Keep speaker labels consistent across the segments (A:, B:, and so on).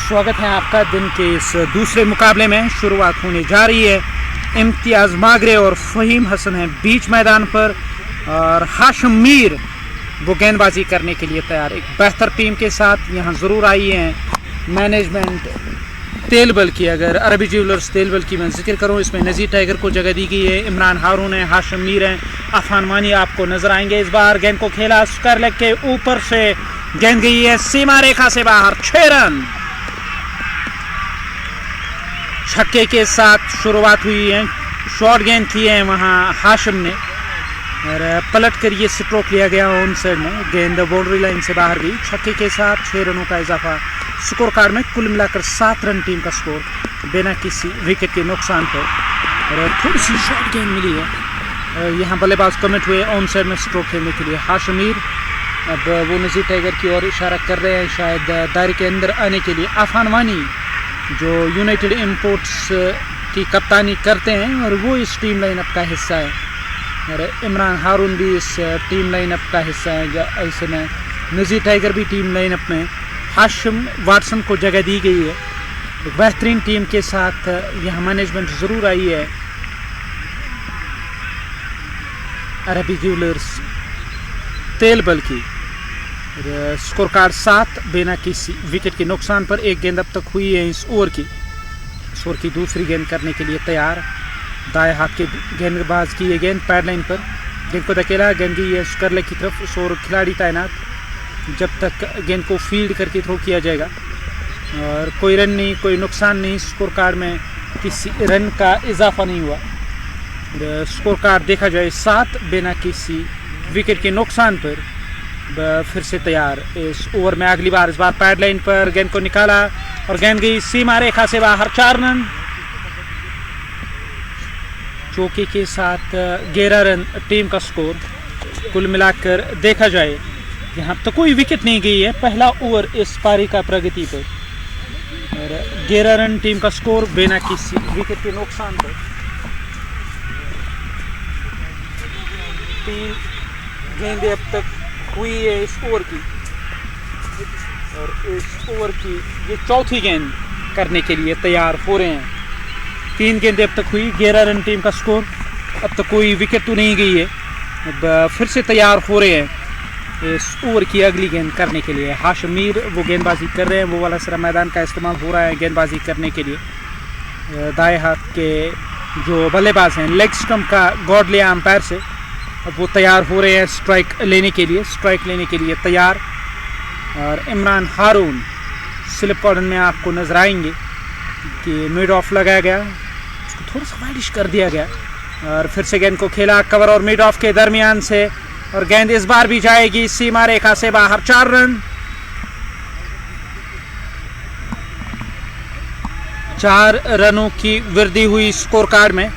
A: स्वागत है आपका दिन के इस दूसरे मुकाबले में। शुरुआत होने जा रही है। इम्तियाज़ मागरे और फ़हीम हसन हैं बीच मैदान पर और हाशिम मीर वो गेंदबाजी करने के लिए तैयार। एक बेहतर टीम के साथ यहाँ ज़रूर आई हैं मैनेजमेंट तेलबल की। अगर अरबी ज्वेलर्स तेलबल की मैं जिक्र करूँ, इसमें नज़ीर टाइगर को जगह दी गई है। इमरान हारून है, हाशिम मीर हैं, अफान मानी आपको नजर आएंगे। इस बार गेंद को खेला स्क्वायर लेग के ऊपर से, गेंद गई है सीमा रेखा से बाहर। 6 रन छक्के के साथ शुरुआत हुई है। शॉर्ट गेंद की है वहाँ हाशिम ने और पलट कर ये स्ट्रोक लिया गया ऑन साइड में। गेंद बाउंड्री लाइन से बाहर गई। छक्के के साथ 6 रनों का इजाफा स्कोर कार्ड में। कुल मिलाकर 7 रन टीम का स्कोर बिना किसी विकेट के नुकसान पर। और थोड़ी सी शॉर्ट गेंद मिली है। यहाँ बल्लेबाज कमिट हुए ऑन साइड में स्ट्रोक खेलने के लिए। हाशिम मीर अब वो नज़ीर टाइगर की ओर इशारा कर रहे हैं शायद दायरे के अंदर आने के लिए। अफान मानी जो यूनाइटेड इंपोर्ट्स की कप्तानी करते हैं और वो इस टीम लाइनअप का हिस्सा है। और इमरान हारून भी इस टीम लाइनअप का हिस्सा है। ऐसे में नज़ीर टाइगर भी टीम लाइनअप में। हाशिम वाटसन को जगह दी गई है। एक बेहतरीन टीम के साथ यहाँ मैनेजमेंट ज़रूर आई है अरबी ज्वेलर्स तेलबल की। स्कोर कार्ड 7 बिना किसी विकेट के नुकसान पर। एक गेंद अब तक हुई है इस ओवर की। इस ओवर की दूसरी गेंद करने के लिए तैयार। दाएं हाथ के गेंदबाज की ये गेंद पैड लाइन पर। गेंद को धकेला, गेंद की स्क्वायर लेग की तरफ। इस ओवर खिलाड़ी तैनात जब तक गेंद को फील्ड करके थ्रो किया जाएगा। और कोई रन नहीं, कोई नुकसान नहीं। स्कोर कार्ड में किसी रन का इजाफा नहीं हुआ। स्कोर कार्ड देखा जाए 7 बिना किसी विकेट के नुकसान पर। फिर से तैयार इस ओवर में अगली बार। इस बार पैड लाइन पर गेंद को निकाला और गेंद गई सीमा रेखा से बाहर। 4 रन चौके के साथ 11 रन टीम का स्कोर। कुल मिलाकर देखा जाए यहाँ तो कोई विकेट नहीं गई है पहला ओवर इस पारी का प्रगति पर। और 11 रन टीम का स्कोर बिना किसी विकेट के नुकसान पर। 3 गेंदें अब तक हुई है इस ओवर की और इस ओवर की ये चौथी गेंद करने के लिए तैयार हो रहे हैं। 3 गेंदें अब तक हुई, 11 रन टीम का स्कोर। अब तक कोई विकेट तो नहीं गई है। अब फिर से तैयार हो रहे हैं इस ओवर की अगली गेंद करने के लिए। हाशिम मीर वो गेंदबाजी कर रहे हैं। वो वाला सारा मैदान का इस्तेमाल हो रहा है गेंदबाजी करने के लिए। दाएं हाथ के जो बल्लेबाज हैं लेग स्टंप का गॉड लिया अंपायर से। अब वो तैयार हो रहे हैं स्ट्राइक लेने के लिए। स्ट्राइक लेने के लिए तैयार। और इमरान हारून स्लिप कॉर्नर में आपको नजर आएंगे कि मिड ऑफ लगाया गया, उसको थोड़ा सा वाइडिश कर दिया गया। और फिर से गेंद को खेला कवर और मिड ऑफ के दरमियान से और गेंद इस बार भी जाएगी सीमा रेखा से बाहर। 4 रन 4 रनों की वृद्धि हुई स्कोर कार्ड में।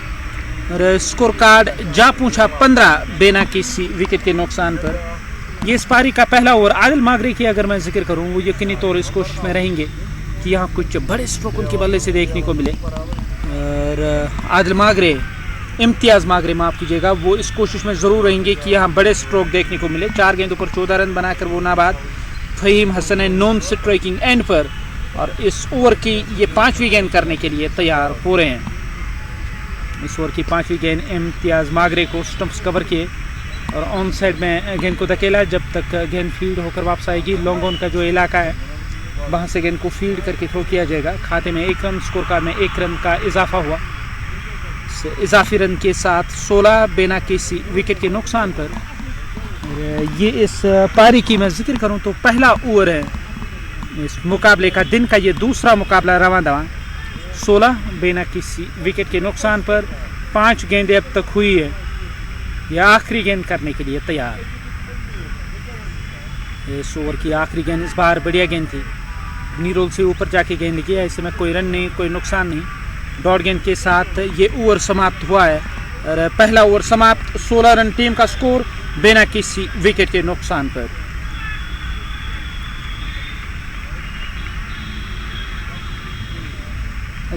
A: और स्कोर कार्ड जा पहुंचा 15 बिना किसी विकेट के नुकसान पर। ये इस पारी का पहला ओवर। आदिल मागरे की अगर मैं जिक्र करूं, वो यकीनी तौर इस कोशिश में रहेंगे कि यहाँ कुछ बड़े स्ट्रोक उनके बल्ले से देखने को मिले। और आदिल मागरे, इम्तियाज़ मागरे माफ़ कीजिएगा, वो इस कोशिश में ज़रूर रहेंगे कि यहाँ बड़े स्ट्रोक देखने को मिले। 4 गेंदों पर 14 रन बनाकर वो नाबाद। फ़हीम हसन है नॉन स्ट्राइकिंग एंड पर और इस ओवर की ये 5वीं गेंद करने के लिए तैयार हो रहे हैं। इस ओवर की 5वीं गेंद इम्तियाज़ मागरे को स्टंप्स कवर किए और ऑन साइड में गेंद को धकेला। जब तक गेंद फील्ड होकर वापस आएगी, लॉन्ग ऑन का जो इलाका है वहाँ से गेंद को फील्ड करके थ्रो किया जाएगा। खाते में 1 रन, स्कोर कार्ड में 1 रन का इजाफा हुआ। इजाफी रन के साथ 16 बिना किसी विकेट के नुकसान पर। ये इस पारी की मैं जिक्र करूँ तो पहला ओवर है इस मुकाबले का। दिन का ये दूसरा मुकाबला रवां दवा। 16 बिना किसी विकेट के नुकसान पर। 5 गेंदें अब तक हुई है। यह आखिरी गेंद करने के लिए तैयार। इस ओवर की आखिरी गेंद इस बार बढ़िया गेंद थी। नीरोल से ऊपर जाके गेंद लगी है। ऐसे में कोई रन नहीं, कोई नुकसान नहीं। डॉट गेंद के साथ ये ओवर समाप्त हुआ है। और पहला ओवर समाप्त। 16 रन टीम का स्कोर बिना किसी विकेट के नुकसान पर।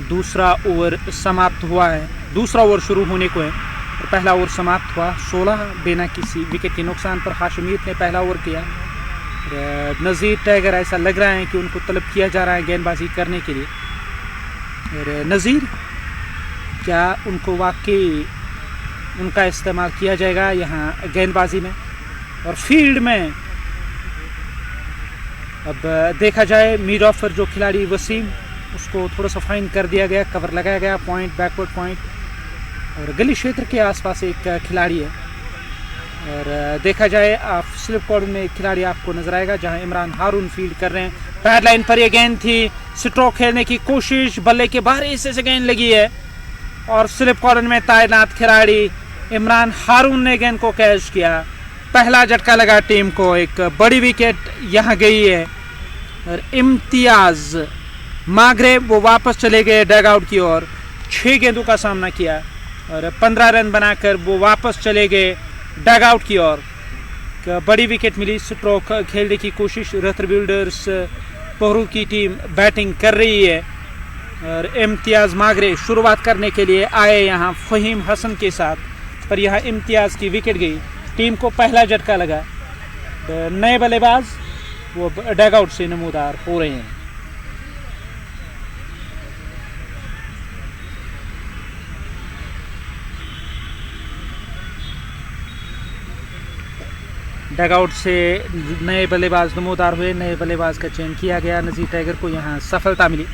A: दूसरा ओवर समाप्त हुआ है। दूसरा ओवर शुरू होने को है और पहला ओवर समाप्त हुआ। 16 बिना किसी विकेट के नुकसान पर। हाशिम मीर ने पहला ओवर किया। नज़ीर टाइगर ऐसा लग रहा है कि उनको तलब किया जा रहा है गेंदबाजी करने के लिए। और नज़ीर, क्या उनको वाकई उनका इस्तेमाल किया जाएगा यहाँ गेंदबाजी में और फील्ड में? अब देखा जाए, मिड ऑफर जो खिलाड़ी वसीम, उसको थोड़ा सा फाइन कर दिया गया, कवर लगाया गया, पॉइंट बैकवर्ड पॉइंट। और गली क्षेत्र के आसपास एक खिलाड़ी है। और देखा जाए, आप स्लिप कॉर्नर में एक खिलाड़ी आपको नजर आएगा जहां इमरान हारून फील्ड कर रहे हैं। पैड लाइन पर ये गेंद थी, स्ट्रोक खेलने की कोशिश, बल्ले के बाहर हिस्से से गेंद लगी है और स्लिप कॉर्नर में तैनात खिलाड़ी इमरान हारून ने गेंद को कैच किया। पहला झटका लगा टीम को, एक बड़ी विकेट यहाँ गई है। और इम्तियाज मागरे वो वापस चले गए डग आउट की ओर, 6 गेंदों का सामना किया और 15 रन बनाकर वो वापस चले गए डग आउट की ओर। बड़ी विकेट मिली, स्ट्रोक खेलने की कोशिश, रथर बिल्डर्स पोहरू की टीम बैटिंग कर रही है और इम्तियाज मागरे शुरुआत करने के लिए आए यहाँ फ़हीम हसन के साथ, पर यहाँ इम्तियाज की विकेट गई। टीम को पहला झटका लगा। नए बल्लेबाज वो डग आउट से नमूदार हो रहे हैं। डग आउट से नए बल्लेबाज नमूदार हुए, नए बल्लेबाज का चयन किया गया। नज़ीर टाइगर को यहाँ सफलता मिली।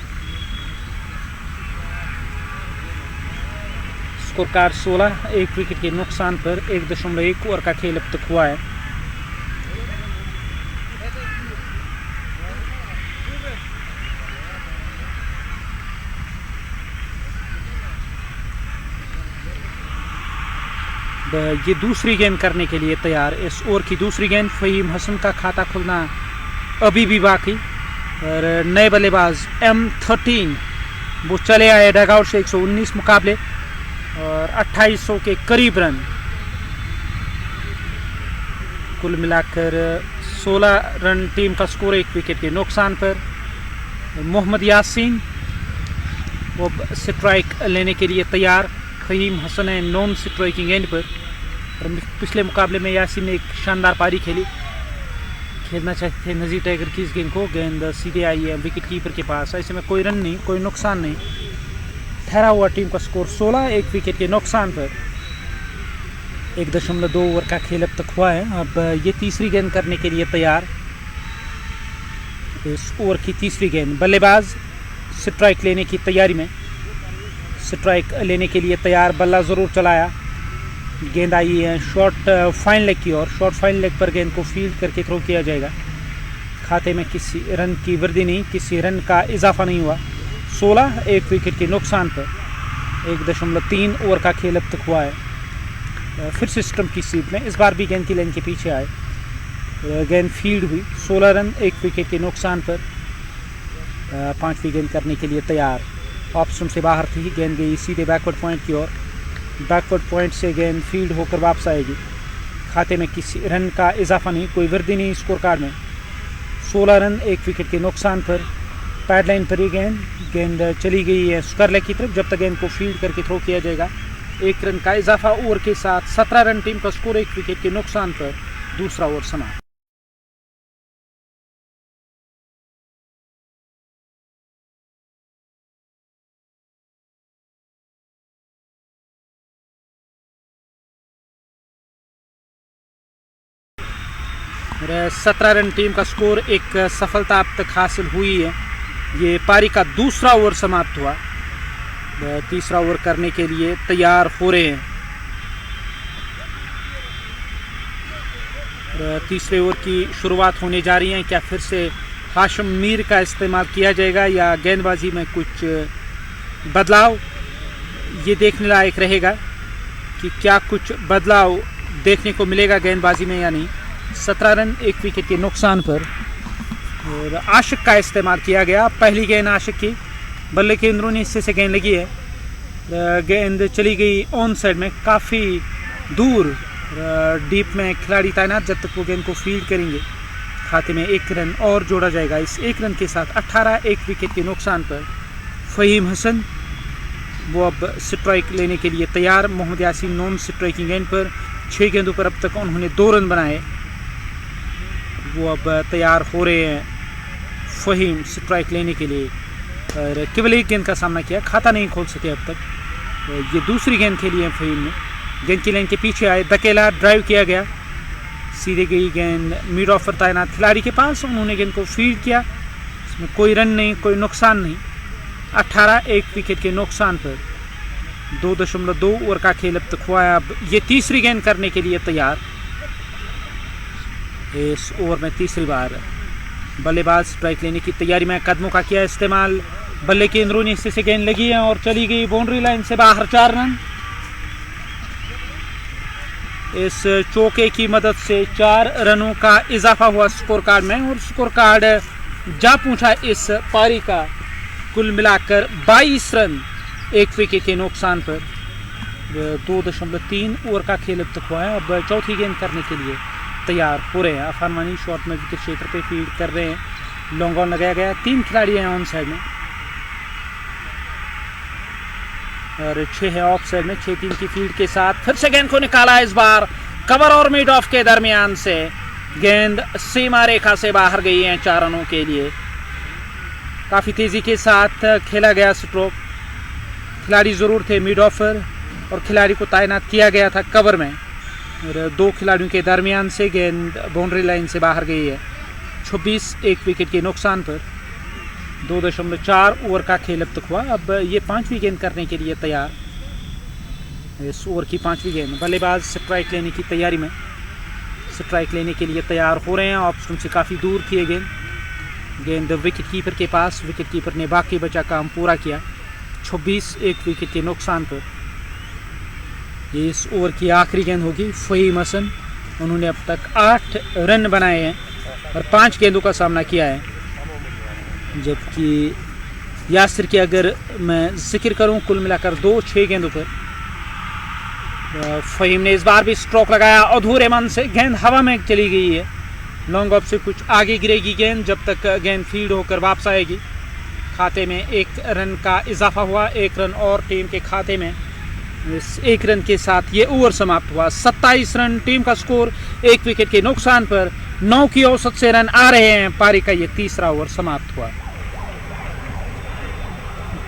A: स्कोर कार्ड 16, 1 विकेट के नुकसान पर 1.1 ओवर का खेल अब तक हुआ है। ये दूसरी गेंद करने के लिए तैयार। इस ओवर की दूसरी गेंद, फ़हीम हसन का खाता खुलना अभी भी बाकी। और नए बल्लेबाज M13 वो चले आए डग आउट से 119 मुकाबले और 2800 के करीब रन। कुल मिलाकर 16 रन टीम का स्कोर, 1 विकेट के नुकसान पर। मोहम्मद यासीन वो स्ट्राइक लेने के लिए तैयार। फ़हीम हसन है नॉन स्ट्राइकिंग एंड पर। और पिछले मुकाबले में यासीन ने एक शानदार पारी खेलना चाहते थे नज़ीर टाइगर की इस गेंद को। गेंद सीधे आई है विकेट कीपर के पास। ऐसे में कोई रन नहीं, कोई नुकसान नहीं। ठहरा हुआ टीम का स्कोर 16, 1 विकेट के नुकसान पर। 1.2 ओवर का खेल अब तक हुआ है। अब ये तीसरी गेंद करने के लिए तैयार। इस ओवर की तीसरी गेंद, बल्लेबाज स्ट्राइक लेने की तैयारी में, स्ट्राइक लेने के लिए तैयार। बल्ला ज़रूर चलाया, गेंद आई है शॉर्ट फाइन लेग की ओर। शॉर्ट फाइन लेग पर गेंद को फील्ड करके थ्रो किया जाएगा। खाते में किसी रन की वृद्धि नहीं, किसी रन का इजाफा नहीं हुआ। 16, 1 विकेट के नुकसान पर 1.3 ओवर का खेल अब तक हुआ है। फिर से स्टंप की सीट में, इस बार भी गेंद की लाइन के पीछे आए। गेंद फील्ड हुई, 16 रन 1 विकेट के नुकसान पर। 5वीं गेंद करने के लिए तैयार। ऑप्शन से बाहर थी, गेंद गई सीधे बैकवर्ड पॉइंट की ओर। बैकवर्ड पॉइंट से गेंद फील्ड होकर वापस आएगी। खाते में किसी रन का इजाफा नहीं, कोई वृद्धि नहीं स्कोर कार्ड में। 16 रन 1 विकेट के नुकसान पर। पैड लाइन पर ही गेंद चली गई है स्क्वायर लेग की तरफ। जब तक गेंद को फील्ड करके थ्रो किया जाएगा, 1 रन का इजाफा ओवर के साथ 17 रन टीम का स्कोर, 1 विकेट के नुकसान पर। दूसरा ओवर समाप्त। और 17 रन टीम का स्कोर, एक सफलता अब तक हासिल हुई है। ये पारी का दूसरा ओवर समाप्त हुआ। तीसरा ओवर करने के लिए तैयार हो रहे हैं। और तीसरे ओवर की शुरुआत होने जा रही है। क्या फिर से हाशिम मीर का इस्तेमाल किया जाएगा या गेंदबाजी में कुछ बदलाव? ये देखने लायक रहेगा कि क्या कुछ बदलाव देखने को मिलेगा गेंदबाजी में या नहीं। 17 रन 1 विकेट के नुकसान पर। और आशिक का इस्तेमाल किया गया। पहली गेंद आशिक की, बल्ले के अंदरूनी हिस्से से गेंद लगी है। गेंद चली गई ऑन साइड में, काफ़ी दूर डीप में खिलाड़ी तैनात। जब तक वो गेंद को फील्ड करेंगे, खाते में 1 रन और जोड़ा जाएगा। इस 1 रन के साथ 18, 1 विकेट के नुकसान पर। फ़हीम हसन वो अब स्ट्राइक लेने के लिए तैयार। Mohammad Yasin non striking end पर। 6 गेंदों पर अब तक उन्होंने 2 रन बनाए। वो अब तैयार हो रहे हैं फ़हीम स्ट्राइक लेने के लिए। और केवल एक गेंद का सामना किया, खाता नहीं खोल सके अब तक। ये दूसरी गेंद खेली है फ़हीम ने, गेंद की लाइन के पीछे आए, धकेला, ड्राइव किया गया, सीधे गई गेंद मिड ऑफ पर तैनात खिलाड़ी के पास, उन्होंने गेंद को फील्ड किया। इसमें कोई रन नहीं, कोई नुकसान नहीं। 18 एक विकेट के नुकसान पर 2.2 ओवर का खेल अब तक हुआ है। अब ये तीसरी गेंद करने के लिए तैयार। इस ओवर में तीसरी बार बल्लेबाज स्ट्राइक लेने की तैयारी में, कदमों का किया इस्तेमाल, बल्ले के अंदरूनी हिस्से से गेंद लगी है और चली गई बाउंड्री लाइन से बाहर। 4 रन। इस चौके की मदद से 4 रनों का इजाफा हुआ स्कोर कार्ड में और स्कोर कार्ड जा पहुंचा इस पारी का कुल मिलाकर 22 रन एक विकेट के नुकसान पर। 2.3 ओवर का खेल अब तक हुआ है। अब चौथी गेंद करने के लिए तैयार हो रहे हैं। अफान मानी शॉट में विकेट क्षेत्र पे फील्ड कर रहे हैं। लॉन्ग ऑन लगाया गया, 3 खिलाड़ी हैं ऑन साइड में और 6 है ऑफ साइड में। 6-3 की फील्ड के साथ फिर से गेंद को निकाला, इस बार कवर और मिड ऑफ के दरमियान से गेंद सीमा रेखा से बाहर गई है 4 रनों के लिए। काफ़ी तेज़ी के साथ खेला गया स्ट्रोक, खिलाड़ी ज़रूर थे मिड ऑफर और खिलाड़ी को तैनात किया गया था कवर में और 2 खिलाड़ियों के दरमियान से गेंद बाउंड्री लाइन से बाहर गई है। 26 एक विकेट के नुकसान पर 2.4 ओवर का खेल अब तक हुआ। अब ये 5वीं गेंद करने के लिए तैयार। इस ओवर की 5वीं गेंद, बल्लेबाज स्ट्राइक लेने की तैयारी में, स्ट्राइक लेने के लिए तैयार हो रहे हैं। ऑफ स्टंप से काफ़ी दूर थी गेंद विकेट कीपर के पास, विकेट कीपर ने बाकी बचा काम पूरा किया। 26 एक विकेट के नुकसान पर इस ओवर की आखिरी गेंद होगी। फ़हीम हसन, उन्होंने अब तक 8 रन बनाए हैं और 5 गेंदों का सामना किया है, जबकि यासिर की अगर मैं जिक्र करूं कुल मिलाकर 2-6 गेंदों पर। फ़हीम ने इस बार भी स्ट्रोक लगाया, अधूरे मन से गेंद हवा में चली गई है। लॉन्ग ऑफ से कुछ आगे गिरेगी गेंद, जब तक गेंद फील्ड होकर वापस आएगी। खाते में 1 रन का इजाफा हुआ, 1 रन और टीम के खाते में। इस 1 रन के साथ ये ओवर समाप्त हुआ। 27 रन टीम का स्कोर, 1 विकेट के नुकसान पर 9 की औसत से रन आ रहे हैं। पारी का ये तीसरा ओवर समाप्त हुआ।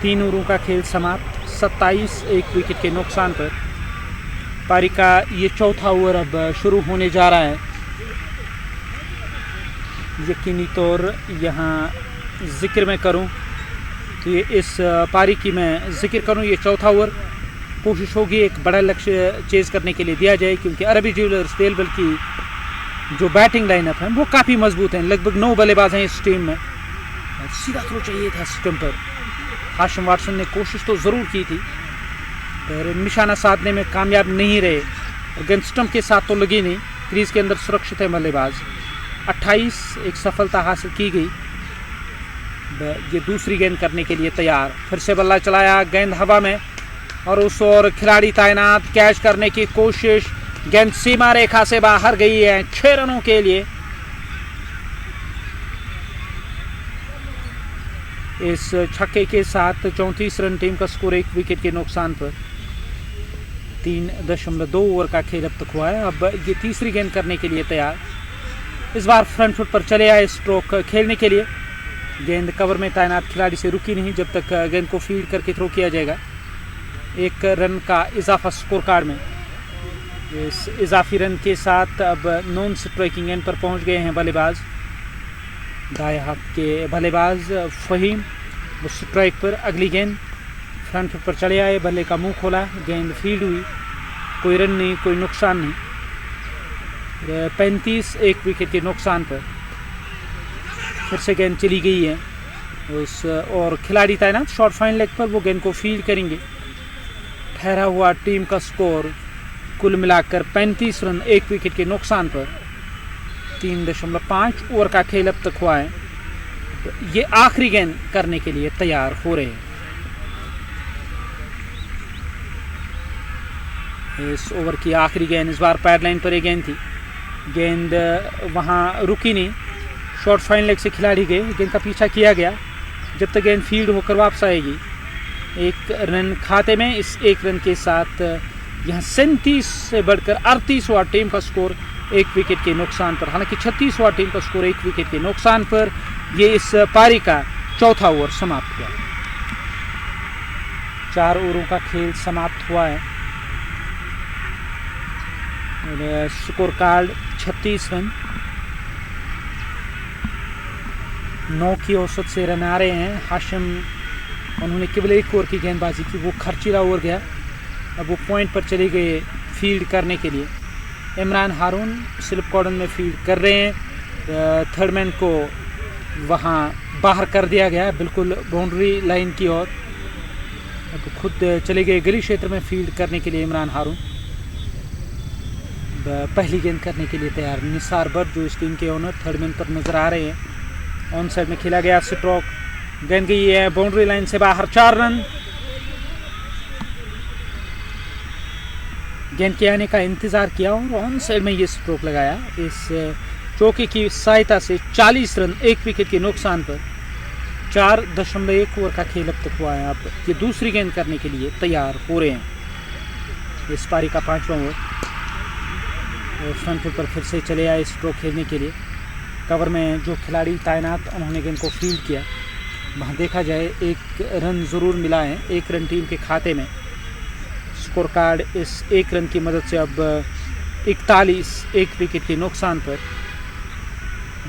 A: 3 ओवरों का खेल समाप्त, 27 एक विकेट के नुकसान पर। पारी का ये चौथा ओवर अब शुरू होने जा रहा है। यकीनी तौर यहाँ जिक्र मैं करूँ तो ये इस पारी की मैं जिक्र करूँ, ये चौथा ओवर कोशिश होगी एक बड़ा लक्ष्य चेज़ करने के लिए दिया जाए, क्योंकि अरबी ज्वेलर्स तेलबल की जो बैटिंग लाइनअप है वो काफ़ी मजबूत है। लगभग 9 बल्लेबाज हैं इस टीम में। सीधा थ्रो चाहिए था स्टंप पर। हाशिम वाटसन ने कोशिश तो ज़रूर की थी पर निशाना साधने में कामयाब नहीं रहे। गेंद स्टंप के साथ तो लगी नहीं, क्रीज के अंदर सुरक्षित है बल्लेबाज। 28 एक सफलता हासिल की गई। ये दूसरी गेंद करने के लिए तैयार, फिर से बल्ला चलाया, गेंद हवा में और उस ओर खिलाड़ी तैनात, कैच करने की कोशिश, गेंद सीमा रेखा से बाहर गई है 6 रनों के लिए। इस छक्के के साथ 34 रन टीम का स्कोर, 1 विकेट के नुकसान पर। 3.2 ओवर का खेल अब तक हुआ है। अब ये तीसरी गेंद करने के लिए तैयार। इस बार फ्रंट फुट पर चले आए स्ट्रोक खेलने के लिए। गेंद कवर में तैनात खिलाड़ी से रुकी नहीं जब तक गेंद को फील्ड करके थ्रो किया जाएगा। 1 रन का इजाफा स्कोर कार्ड में। इस इजाफी रन के साथ अब नॉन स्ट्राइकिंग एंड पर पहुंच गए हैं बल्लेबाज। दाएं हाथ के बल्लेबाज फ़हीम, वो स्ट्राइक पर। अगली गेंद फ्रंट फुट पर चले आए, बल्ले का मुंह खोला, गेंद फील्ड हुई, कोई रन नहीं, कोई नुकसान नहीं। 35 एक विकेट के नुकसान पर फिर से गेंद चली गई है उस और खिलाड़ी तैनात शॉर्ट फाइन लेग पर, वो गेंद को फील्ड करेंगे। ठहरा हुआ टीम का स्कोर कुल मिलाकर 35 रन 1 विकेट के नुकसान पर। 3.5 ओवर का खेल अब तक हुआ है। तो ये आखिरी गेंद करने के लिए तैयार हो रहे हैं। इस ओवर की आखिरी गेंद, इस बार पैड लाइन पर एक गेंद थी, गेंद वहाँ रुकी नहीं, शॉर्ट फाइन लेग से खिलाड़ी गए, गेंद का पीछा किया गया जब तक गेंद फील्ड होकर वापस आएगी। 1 रन खाते में। इस 1 रन के साथ यहाँ 37 से बढ़कर 38 हुआ टीम का स्कोर, एक विकेट के नुकसान पर। हालांकि 36वां टीम का स्कोर 1 विकेट के नुकसान पर। ये इस पारी का चौथा ओवर समाप्त हुआ। 4 ओवरों का खेल समाप्त हुआ है। स्कोर कार्ड 36 रन, 9 की औसत से रन आ रहे हैं। हाशिम, उन्होंने केवल 1 ओवर की गेंदबाजी की, वो खर्चीला ओवर गया। अब वो पॉइंट पर चले गए फील्ड करने के लिए। इमरान हारून स्लिप कॉर्डन में फील्ड कर रहे हैं। थर्ड मैन को वहाँ बाहर कर दिया गया, बिल्कुल बाउंड्री लाइन की ओर। तो खुद चले गए गली क्षेत्र में फील्ड करने के लिए इमरान हारून। पहली गेंद करने के लिए तैयार निसार बट, जो इस टीम के ओनर, थर्ड मैन पर नजर आ रहे हैं। ऑन साइड में खेला गया स्ट्रोक, गेंद गई है बाउंड्री लाइन से बाहर, 4 रन। गेंद के आने का इंतजार किया और ऑन साइड में ये स्ट्रोक लगाया। इस चौके की सहायता से 40 रन 1 विकेट के नुकसान पर। 4.1 ओवर का खेल अब तक हुआ है। अब ये दूसरी गेंद करने के लिए तैयार हो रहे हैं। इस पारी का 5वां ओवर। फ्रंट फुट पर फिर से चले आए स्ट्रोक खेलने के लिए। कवर में जो खिलाड़ी तैनात, उन्होंने गेंद को फील्ड किया। वहाँ देखा जाए 1 रन ज़रूर मिला है, 1 रन टीम के खाते में। स्कोर कार्ड इस 1 रन की मदद से अब 41 1 विकेट के नुकसान पर।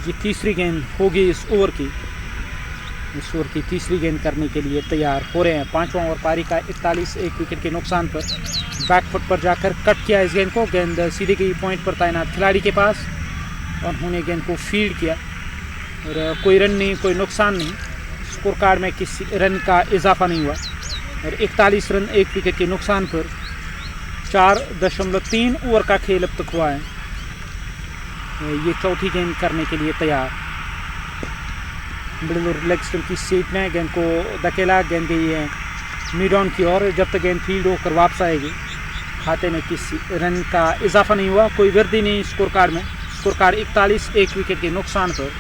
A: ये तीसरी गेंद होगी इस ओवर की। इस ओवर की तीसरी गेंद करने के लिए तैयार हो रहे हैं। 5वां ओवर पारी का 41 1 विकेट के नुकसान पर। बैक फुट पर जाकर कट किया इस गेंद को। गेंद सीधे गई पॉइंट पर तैनात खिलाड़ी के पास। उन्होंने गेंद को फील्ड किया और कोई रन नहीं, कोई नुकसान नहीं। स्कोर कार्ड में किसी रन का इजाफा नहीं हुआ और 41 रन 1 विकेट के नुकसान पर। 4.3 ओवर का खेल अब तक हुआ है। ये चौथी गेंद करने के लिए तैयार। मिडिल और लेग स्टंप की सीट में गेंद को धकेला, गेंद गई है मिड ऑन की ओर। जब तक गेंद फील्ड होकर वापस आएगी, खाते में किसी रन का इजाफा नहीं हुआ, कोई वृद्धि नहीं स्कोर कार्ड में। स्कोर कार्ड 41 1 विकेट के नुकसान पर।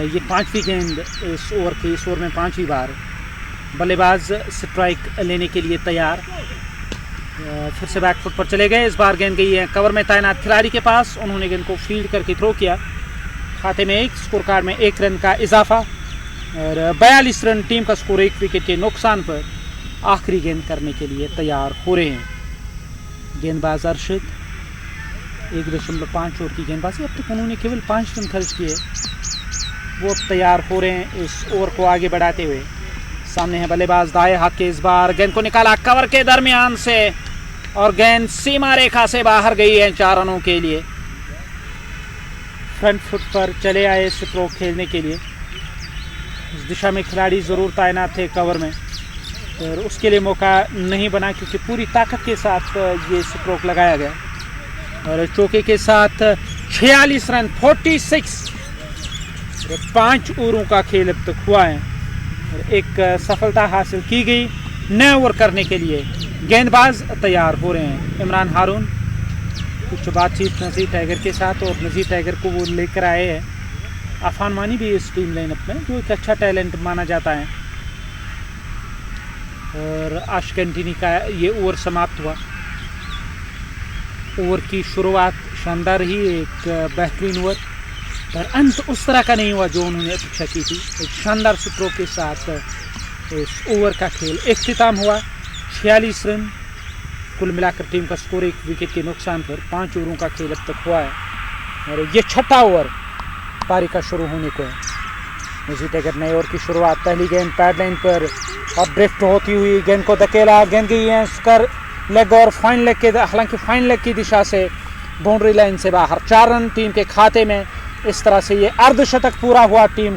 A: ये 5वीं गेंद इस ओवर की। इस ओवर में 5वीं बार बल्लेबाज स्ट्राइक लेने के लिए तैयार। फिर से बैक फुट पर चले गए। इस बार गेंद गई है कवर में तैनात खिलाड़ी के पास। उन्होंने गेंद को फील्ड करके थ्रो किया। खाते में 1, स्कोर कार्ड में 1 रन का इजाफा और 42 रन टीम का स्कोर 1 विकेट के नुकसान पर। आखिरी गेंद करने के लिए तैयार हो रहे हैं गेंदबाज अरशद। 1.5 ओवर की गेंदबाजी। अब तक उन्होंने केवल 5 रन खर्च किए। वो अब तैयार हो रहे हैं इस ओवर को आगे बढ़ाते हुए। सामने है बल्लेबाज दाएं हाथ के। इस बार गेंद को निकाला कवर के दरमियान से और गेंद सीमा रेखा से बाहर गई है 4 रनों के लिए। फ्रंट फुट पर चले आए स्ट्रोक खेलने के लिए। इस दिशा में खिलाड़ी ज़रूर तैनात थे कवर में, और उसके लिए मौका नहीं बना क्योंकि पूरी ताकत के साथ ये स्ट्रोक लगाया गया। और चौके के साथ 46 रन 46। 5 ओवरों का खेल अब तक हुआ है और एक सफलता हासिल की गई। नए ओवर करने के लिए गेंदबाज तैयार हो रहे हैं। इमरान हारून कुछ बातचीत नज़ीर टाइगर के साथ, और नज़ीर टाइगर को वो लेकर आए हैं अफान मानी भी इस टीम लाइनअप में, जो एक अच्छा टैलेंट माना जाता है। और आशकंटिनी का ये ओवर समाप्त हुआ। ओवर की शुरुआत शानदार रही, एक बेहतरीन ओवर, पर अंत उस तरह का नहीं हुआ जो उन्होंने अपेक्षा की थी। एक शानदार स्ट्रोक के साथ इस ओवर का खेल इख्तिताम हुआ। 46 रन कुल मिलाकर टीम का स्कोर 1 विकेट के नुकसान पर। 5 ओवरों का खेल अब तक हुआ है और ये 6ठा ओवर पारी का शुरू होने को है। नज़ीर टाइगर नए ओवर की शुरुआत। पहली गेंद पैड लाइन पर और ड्रिफ्ट होती हुई गेंद को धकेला, गेंद गई है स्कर लेग और फाइन लेग के, हालांकि फाइन लेग की दिशा से बाउंड्री लाइन से बाहर। 4 रन टीम के खाते में। इस तरह से ये अर्धशतक पूरा हुआ टीम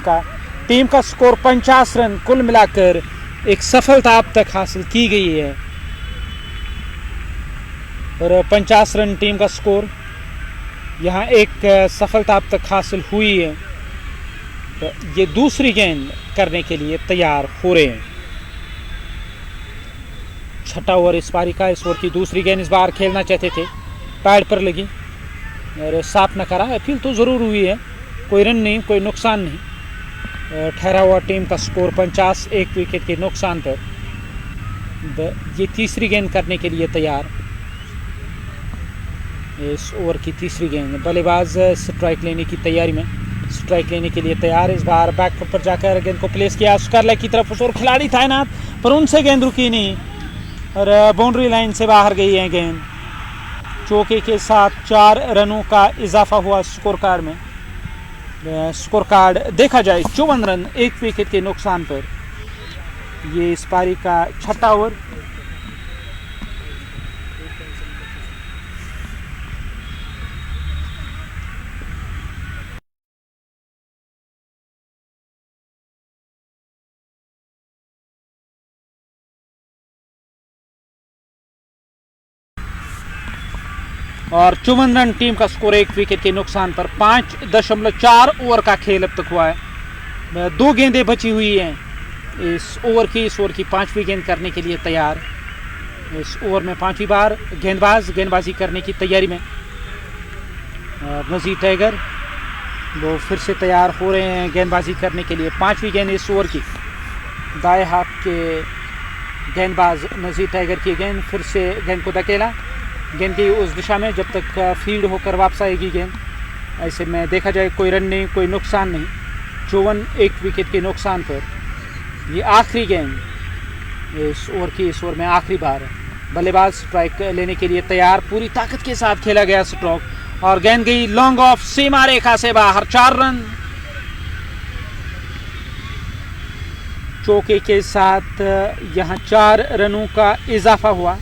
A: का स्कोर 50 रन कुल मिलाकर एक सफलता अब तक हासिल की गई है और 50 रन टीम का स्कोर यहाँ एक सफलता अब तक हासिल हुई है। तो ये दूसरी गेंद करने के लिए तैयार हो रहे हैं। 6ठा ओवर इस पारी का। इस ओवर की दूसरी गेंद इस बार खेलना चाहते थे, पैड पर लगी और साफ न करा। अपील तो ज़रूर हुई है, कोई रन नहीं, कोई नुकसान नहीं। ठहरा हुआ टीम का स्कोर 50 1 विकेट के नुकसान पर। ये तीसरी गेंद करने के लिए तैयार। इस ओवर की तीसरी गेंद, बल्लेबाज स्ट्राइक लेने की तैयारी में, स्ट्राइक लेने के लिए तैयार। इस बार बैक पर जाकर गेंद को प्लेस किया स्क्वायर की तरफ, उस और खिलाड़ी तैनात पर उनसे गेंद रुकी नहीं और बाउंड्री लाइन से बाहर गई है गेंद। चौके के साथ 4 रनों का इजाफा हुआ स्कोर कार्ड में। स्कोर कार्ड देखा जाए 54 रन 1 विकेट के नुकसान पर। ये इस पारी का 6वां ओवर। और 54 रन टीम का स्कोर 1 विकेट के नुकसान पर। 5.4 ओवर का खेल अब तक हुआ है। 2 गेंदें बची हुई हैं इस ओवर की। इस ओवर की 5वीं गेंद करने के लिए तैयार। इस ओवर में 5वीं बार गेंदबाजी करने की तैयारी में। नज़ीर टाइगर वो फिर से तैयार हो रहे हैं गेंदबाजी करने के लिए। 5वीं गेंद इस ओवर की। दाएं हाथ के गेंदबाज नज़ीर टाइगर की गेंद, फिर से गेंद को धकेला, गेंद की उस दिशा में जब तक फील्ड होकर वापस आएगी गेंद। ऐसे में देखा जाए कोई रन नहीं, कोई नुकसान नहीं। 54 1 विकेट के नुकसान पर। ये आखिरी गेंद इस ओवर की। इस ओवर में आखिरी बार बल्लेबाज स्ट्राइक लेने के लिए तैयार। पूरी ताकत के साथ खेला गया स्ट्रोक और गेंद गई लॉन्ग ऑफ, सीमा रेखा से बाहर। 4 रन। चौके के साथ यहाँ 4 रनों का इजाफा हुआ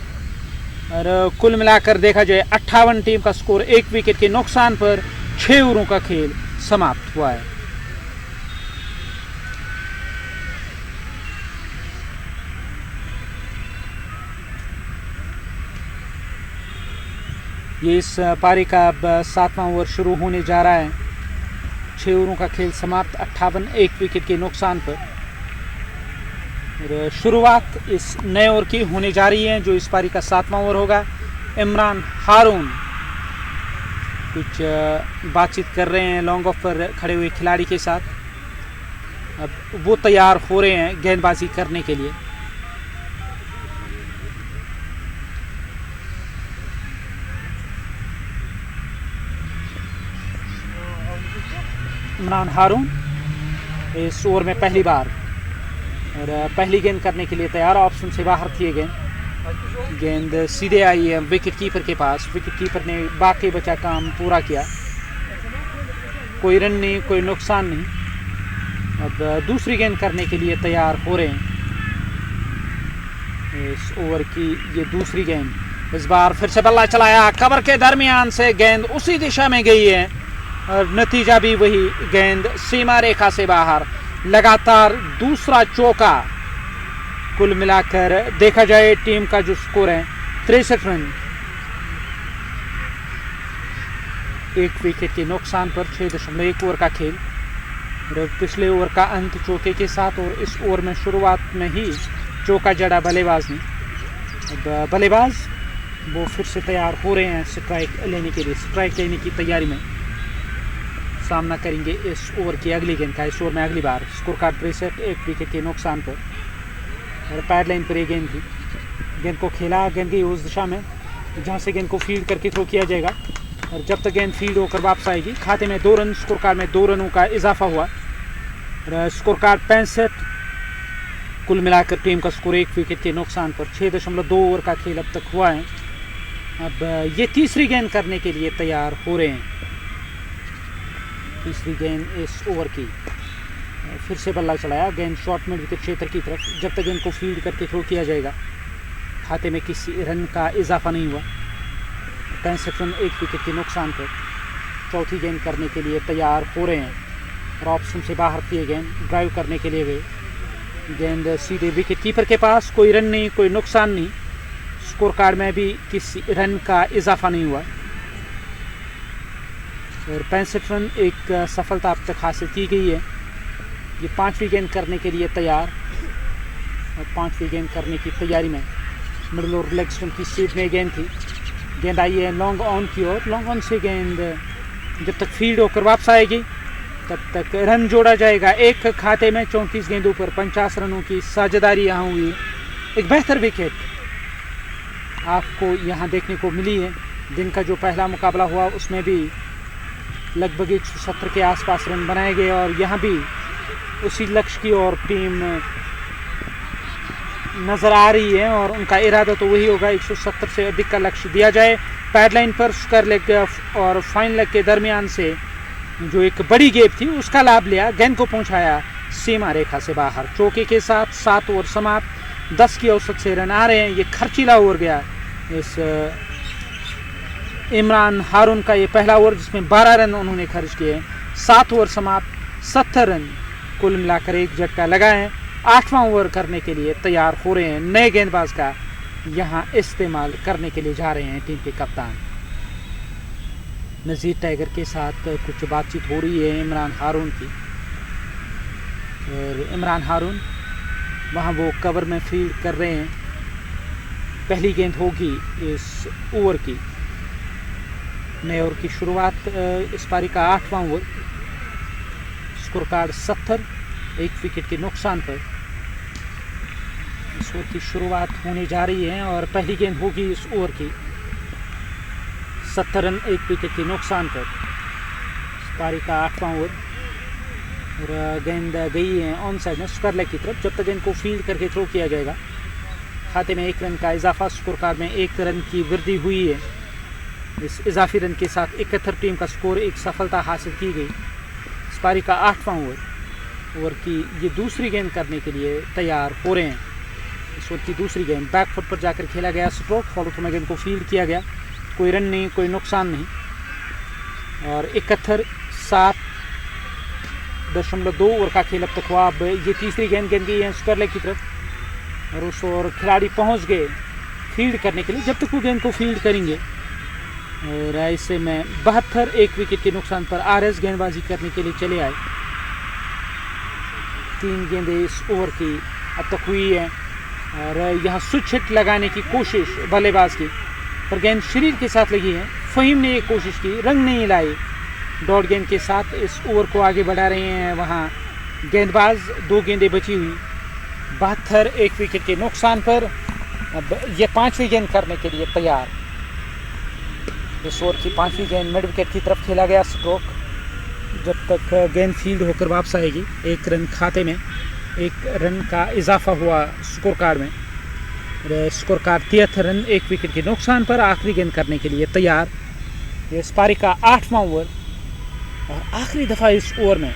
A: और कुल मिलाकर देखा जाए 58 टीम का स्कोर 1 विकेट के नुकसान पर 6 ओवरों का खेल समाप्त हुआ है। ये इस पारी का अब 7वां ओवर शुरू होने जा रहा है। 6 ओवरों का खेल समाप्त, 58 1 विकेट के नुकसान पर। और शुरुआत इस नए ओवर की होने जा रही है जो इस पारी का 7वां ओवर होगा। इमरान हारून कुछ बातचीत कर रहे हैं लॉन्ग ऑफ पर खड़े हुए खिलाड़ी के साथ। अब वो तैयार हो रहे हैं गेंदबाजी करने के लिए। इमरान हारून इस ओवर में पहली बार और पहली गेंद करने के लिए तैयार। ऑप्शन से बाहर थी गेंद सीधे आई है विकेट कीपर के पास। विकेट कीपर ने बाकी बचा काम पूरा किया। कोई रन नहीं, कोई नुकसान नहीं। अब दूसरी गेंद करने के लिए तैयार हो रहे हैं इस ओवर की। ये दूसरी गेंद। इस बार फिर से बल्ला चलाया, कवर के दरमियान से गेंद उसी दिशा में गई है और नतीजा भी वही, गेंद सीमा रेखा से बाहर। लगातार दूसरा चौका। कुल मिलाकर देखा जाए टीम का जो स्कोर है 63 रन 1 विकेट के नुकसान पर। 6.1 ओवर का खेल। पिछले ओवर का अंत चौके के साथ और इस ओवर में शुरुआत में ही चौका जड़ा बल्लेबाज ने। अब बल्लेबाज वो फिर से तैयार हो रहे हैं स्ट्राइक लेने के लिए। स्ट्राइक लेने की तैयारी में सामना करेंगे इस ओवर की अगली गेंद का। इस ओवर में अगली बार स्कोर कार्ड 63 1 विकेट के नुकसान पर। और पैड लाइन पर ये गेंद थी। गेंद को खेला, गेंद गई उस दिशा में जहां से गेंद को फील्ड करके थ्रो किया जाएगा और जब तक गेंद फील्ड होकर वापस आएगी। खाते में 2 रन, स्कोर कार्ड में 2 रनों का इजाफा हुआ और स्कोर कार्ड 65। कुल मिलाकर टीम का स्कोर 1 विकेट के नुकसान पर। 6.2 ओवर का खेल अब तक हुआ है। अब ये तीसरी गेंद करने के लिए तैयार हो रहे हैं। तीसरी गेंद इस ओवर की। फिर से बल्ला चलाया, गेंद शॉर्ट मिड विकेट क्षेत्र की तरफ। जब तक गेंद को फील्ड करके थ्रो किया जाएगा खाते में किसी रन का इजाफा नहीं हुआ। 65 रन 1 विकेट के नुकसान पर। चौथी गेंद करने के लिए तैयार हो रहे हैं और ऑप्शन से बाहर किए गेंद ड्राइव करने के लिए गए। गेंद सीधे विकेट कीपर के पास। कोई रन नहीं, कोई नुकसान नहीं। स्कोर कार्ड में भी किसी रन का इजाफा नहीं हुआ और 65 रन एक सफलता अब तक हासिल की गई है। ये 5वीं गेंद करने के लिए तैयार और 5वीं गेंद करने की तैयारी में। मिडल और लेग स्टंप की स्पीड में गेंद थी। गेंद आई है लॉन्ग ऑन की ओर। लॉन्ग ऑन से गेंद जब तक फील्ड होकर वापस आएगी तब तक रन जोड़ा जाएगा। एक खाते में 34 गेंदों पर 50 रनों की साझेदारी यहाँ हुई। एक बेहतर विकेट आपको यहाँ देखने को मिली है दिन का जो पहला मुकाबला हुआ उसमें भी लगभग 170 के आसपास रन बनाए गए और यहाँ भी उसी लक्ष्य की ओर टीम नज़र आ रही है और उनका इरादा तो वही होगा 170 से अधिक का लक्ष्य दिया जाए। पैडलाइन पर स्क्वायर लेग और फाइन लेग के दरमियान से जो एक बड़ी गेप थी उसका लाभ लिया, गेंद को पहुंचाया सीमा रेखा से बाहर। चौके के साथ 7 ओवर समाप्त, 10 की औसत से रन आ रहे हैं। ये खर्चीला ओवर गया इस इमरान हारून का, ये पहला ओवर जिसमें 12 रन उन्होंने खर्च किए। 7 ओवर समाप्त, 70 रन कुल मिलाकर एक झटका लगा है। 8वां ओवर करने के लिए तैयार हो रहे हैं। नए गेंदबाज का यहाँ इस्तेमाल करने के लिए जा रहे हैं टीम के कप्तान। नज़ीर टाइगर के साथ कुछ बातचीत हो रही है इमरान हारून की, और इमरान हारून वहाँ वो कवर में फील्ड कर रहे हैं। पहली गेंद होगी इस ओवर की। नए ओवर की शुरुआत, इस पारी का 8वां ओवर। स्कोर कार्ड 70, 1 विकेट के नुकसान पर इस ओवर की शुरुआत होने जा रही है और पहली गेंद होगी इस ओवर की। 70 रन 1 विकेट के नुकसान पर इस पारी का 8वां ओवर। और गेंद गई है ऑन साइड में स्क्वायर लेग की तरफ। जब तक गेंद को फील्ड करके थ्रो किया जाएगा, खाते में 1 रन का इजाफा। स्कोर कार्ड में 1 रन की वृद्धि हुई है। इस इजाफी रन के साथ 71 टीम का स्कोर, एक सफलता हासिल की गई। इस पारी का 8वां ओवर की ये दूसरी गेंद करने के लिए तैयार हो रहे हैं। इस ओवर की दूसरी गेंद बैक फुट पर जाकर खेला गया स्ट्रोक, फॉलो थ्रू में गेंद को फील्ड किया गया। कोई रन नहीं, कोई नुकसान नहीं। और 71.7.2 ओवर का खेल अब तक हुआ। अब ये तीसरी गेंद गई है स्क्वायर लेग की तरफ और उस ओर खिलाड़ी पहुंच गए फील्ड करने के लिए। जब तक वो गेंद को फील्ड करेंगे, और ऐसे में 72, 1 विकेट के नुकसान पर आरएस गेंदबाजी करने के लिए चले आए। 3 गेंदें इस ओवर की अब तक हुई है और यहाँ स्विच हिट लगाने की कोशिश बल्लेबाज की, पर गेंद शरीर के साथ लगी है। फ़हीम ने ये कोशिश की, रंग नहीं लाई। डॉट गेंद के साथ इस ओवर को आगे बढ़ा रहे हैं वहाँ गेंदबाज। 2 गेंदें बची हुई, 72, 1 विकेट के नुकसान पर। अब ये 5वीं गेंद करने के लिए तैयार। इस ओवर की 5वीं गेंद मिड विकेट की तरफ खेला गया स्ट्रोक। जब तक गेंद फील्ड होकर वापस आएगी, 1 रन खाते में, 1 रन का इजाफा हुआ स्कोर कार्ड में। स्कोर कार्ड 73 रन 1 विकेट के नुकसान पर। आखिरी गेंद करने के लिए तैयार। ये इस पारी का 8वां ओवर और आखिरी दफ़ा इस ओवर में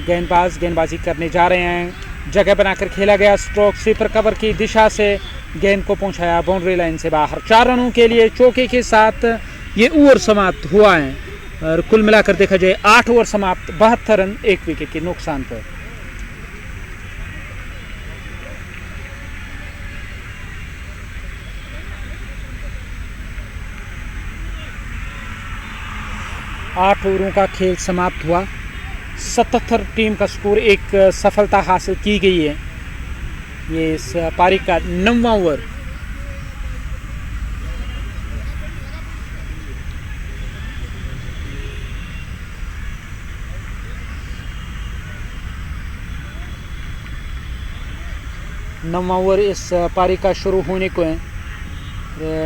A: गेंदबाज गेंदबाजी करने जा रहे हैं। जगह बनाकर खेला गया स्ट्रोक, स्वीपर कवर की दिशा से गेंद को पहुंचाया बाउंड्री लाइन से बाहर। 4 रनों के लिए चौके के साथ ये ओवर समाप्त हुआ है और कुल मिलाकर देखा जाए 8 ओवर समाप्त, 72 रन 1 विकेट के नुकसान पर। आठ ओवरों का खेल समाप्त हुआ। 77 टीम का स्कोर, एक सफलता हासिल की गई है। ये इस पारी का 9वां ओवर। नौवां ओवर इस पारी का शुरू होने को है।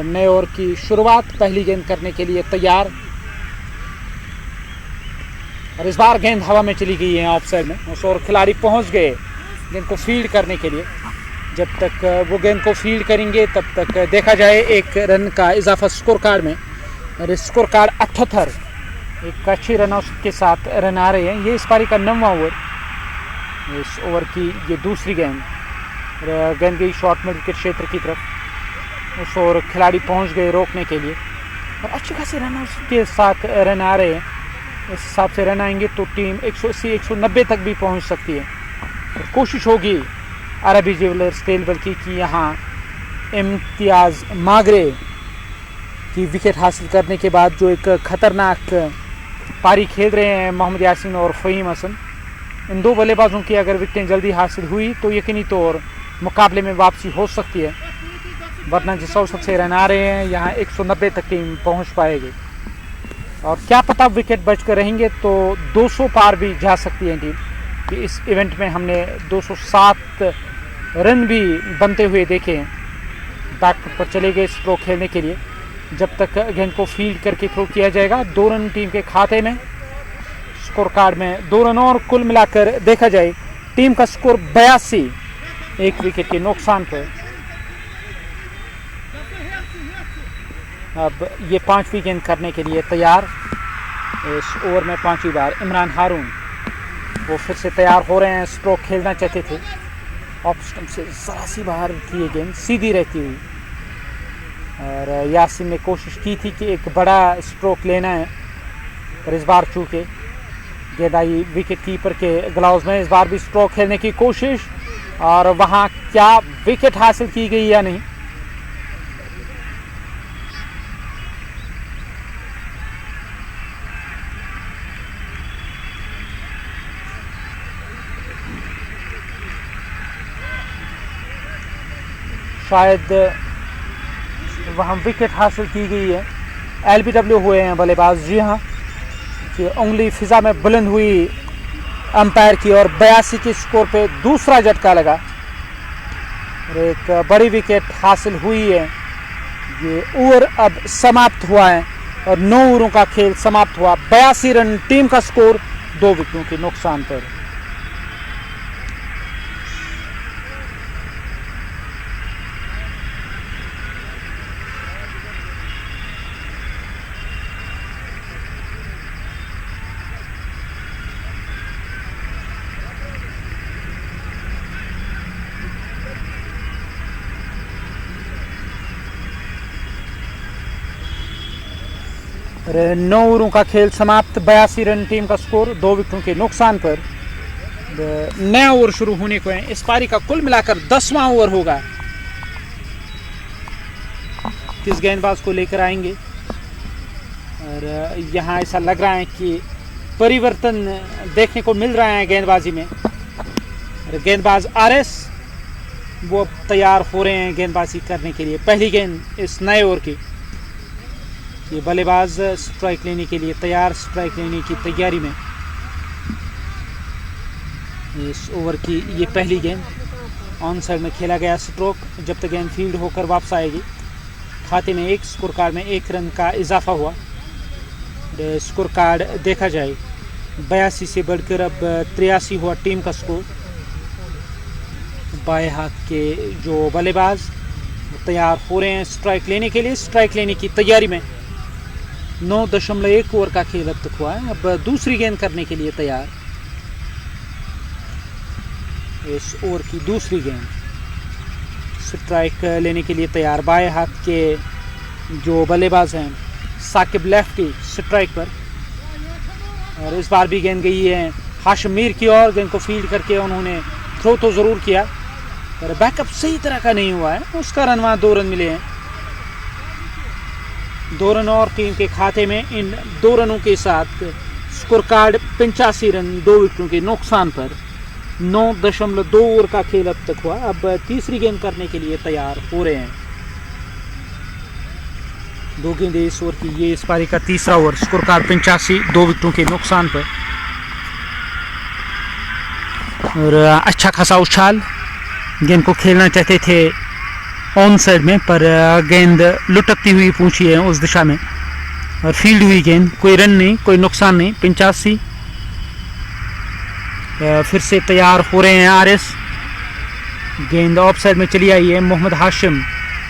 A: नए ओवर की शुरुआत, पहली गेंद करने के लिए तैयार और इस बार गेंद हवा में चली गई है ऑफ साइड में। उस ओर खिलाड़ी पहुंच गए गेंद को फील्ड करने के लिए। जब तक वो गेंद को फील्ड करेंगे तब तक देखा जाए 1 रन का इजाफा स्कोर कार्ड में। और स्कोर कार्ड 78, एक अच्छी रन आउट के साथ रन आ रहे हैं। ये इस पारी का 9वां ओवर। इस ओवर की ये दूसरी गेंद, गेंद गई शॉर्ट मिड विकेट क्षेत्र की तरफ। उस ओर खिलाड़ी पहुंच गए रोकने के लिए और अच्छे खासे रन आउट के साथ रन आ रहे हैं। इस हिसाब से रन आएंगे तो टीम 180-190 तक भी पहुंच सकती है। तो कोशिश होगी अरबी ज्वेलर्स तेलबल की कि यहाँ इम्तियाज़ मागरे की विकेट हासिल करने के बाद जो एक ख़तरनाक पारी खेल रहे हैं मोहम्मद यासीन और फ़हीम हसन, इन 2 बल्लेबाजों की अगर विकेटें जल्दी हासिल हुई तो यकीनी तौर मुकाबले में वापसी हो सकती है। वरना जिस औसत से रन आ रहे हैं यहाँ 190 तक टीम पहुँच पाएगी और क्या पता विकेट बचकर रहेंगे तो 200 पार भी जा सकती है टीम। कि इस इवेंट में हमने 207 रन भी बनते हुए देखे हैं। बैक फुट पर चले गए स्ट्रोक खेलने के लिए जब तक गेंद को फील्ड करके थ्रो किया जाएगा। 2 रन टीम के खाते में। स्कोर कार्ड में 2 रन और कुल मिलाकर देखा जाए टीम का स्कोर 82, 1 विकेट के नुकसान पर। अब ये 5वीं गेंद करने के लिए तैयार। इस ओवर में 5वीं बार इमरान हारून वो फिर से तैयार हो रहे हैं। स्ट्रोक खेलना चाहते थे, ऑफ स्टंप से ज़रा सी बाहर थी ये गेंद, सीधी रहती हुई। और यासिन ने कोशिश की थी कि एक बड़ा स्ट्रोक लेना है, पर इस बार चूँकि गेंद आई विकेट कीपर के ग्लव्स में। इस बार भी स्ट्रोक खेलने की कोशिश, और वहाँ क्या विकेट हासिल की गई या नहीं। शायद वहाँ विकेट हासिल की गई है। एलबीडब्ल्यू हुए हैं बल्लेबाज। जी हाँ, कि उंगली फिजा में बुलंद हुई अंपायर की, और 82 के स्कोर पे दूसरा झटका लगा और एक बड़ी विकेट हासिल हुई है। ये ओवर अब समाप्त हुआ है और 9 ओवरों का खेल समाप्त हुआ। 82 रन टीम का स्कोर, 2 विकेटों के नुकसान पर। और 9 ओवरों का खेल समाप्त। 82 रन टीम का स्कोर, 2 विकेटों के नुकसान पर। नया ओवर शुरू होने को है। इस पारी का कुल मिलाकर 10वां ओवर होगा। किस गेंदबाज को लेकर आएंगे, और यहाँ ऐसा लग रहा है कि परिवर्तन देखने को मिल रहा है गेंदबाजी में। और गेंदबाज आरएस वो अब तैयार हो रहे हैं गेंदबाजी करने के लिए। पहली गेंद इस नए ओवर की। ये बल्लेबाज स्ट्राइक लेने के लिए तैयार, स्ट्राइक लेने की तैयारी में। इस ओवर की ये पहली गेंद ऑन साइड में खेला गया स्ट्रोक। जब तक गेंद फील्ड होकर वापस आएगी, खाते में 1 स्कोर कार्ड में 1 रन का इजाफा हुआ। स्कोर कार्ड देखा जाए 82 से बढ़कर अब 83 हुआ टीम का स्कोर। बाएं हाथ के जो बल्लेबाज तैयार हो रहे हैं स्ट्राइक लेने के लिए, स्ट्राइक लेने की तैयारी में। 9.1 ओवर का खेल अब तक हुआ है। अब दूसरी गेंद करने के लिए तैयार। इस ओवर की दूसरी गेंद स्ट्राइक लेने के लिए तैयार। बाएं हाथ के जो बल्लेबाज हैं साकिब लेफ्टी स्ट्राइक पर, और इस बार भी गेंद गई है हाशिम मीर की ओर। गेंद को फील्ड करके उन्होंने थ्रो तो ज़रूर किया, पर बैकअप सही तरह का नहीं हुआ है। उसका रन वहाँ 2 रन मिले हैं। 2 रन और टीम के खाते में। इन 2 रनों के साथ स्कोर कार्ड 85 रन, 2 विकेटों के नुकसान पर। 9.2 ओवर का खेल अब तक हुआ। अब तीसरी गेंद करने के लिए तैयार हो रहे हैं। 2 गेंदें इस ओवर की। ये इस पारी का तीसरा ओवर। स्कोर कार्ड 85, 2 विकेटों के नुकसान पर। और अच्छा खासा उछाल। गेंद को खेलना चाहते थे ऑन साइड में, पर गेंद लुटकती हुई पहुंची है उस दिशा में और फील्ड हुई गेंद। कोई रन नहीं, कोई नुकसान नहीं। 85। फिर से तैयार हो रहे हैं आरएस। गेंद ऑफ साइड में चली आई है। मोहम्मद हाशिम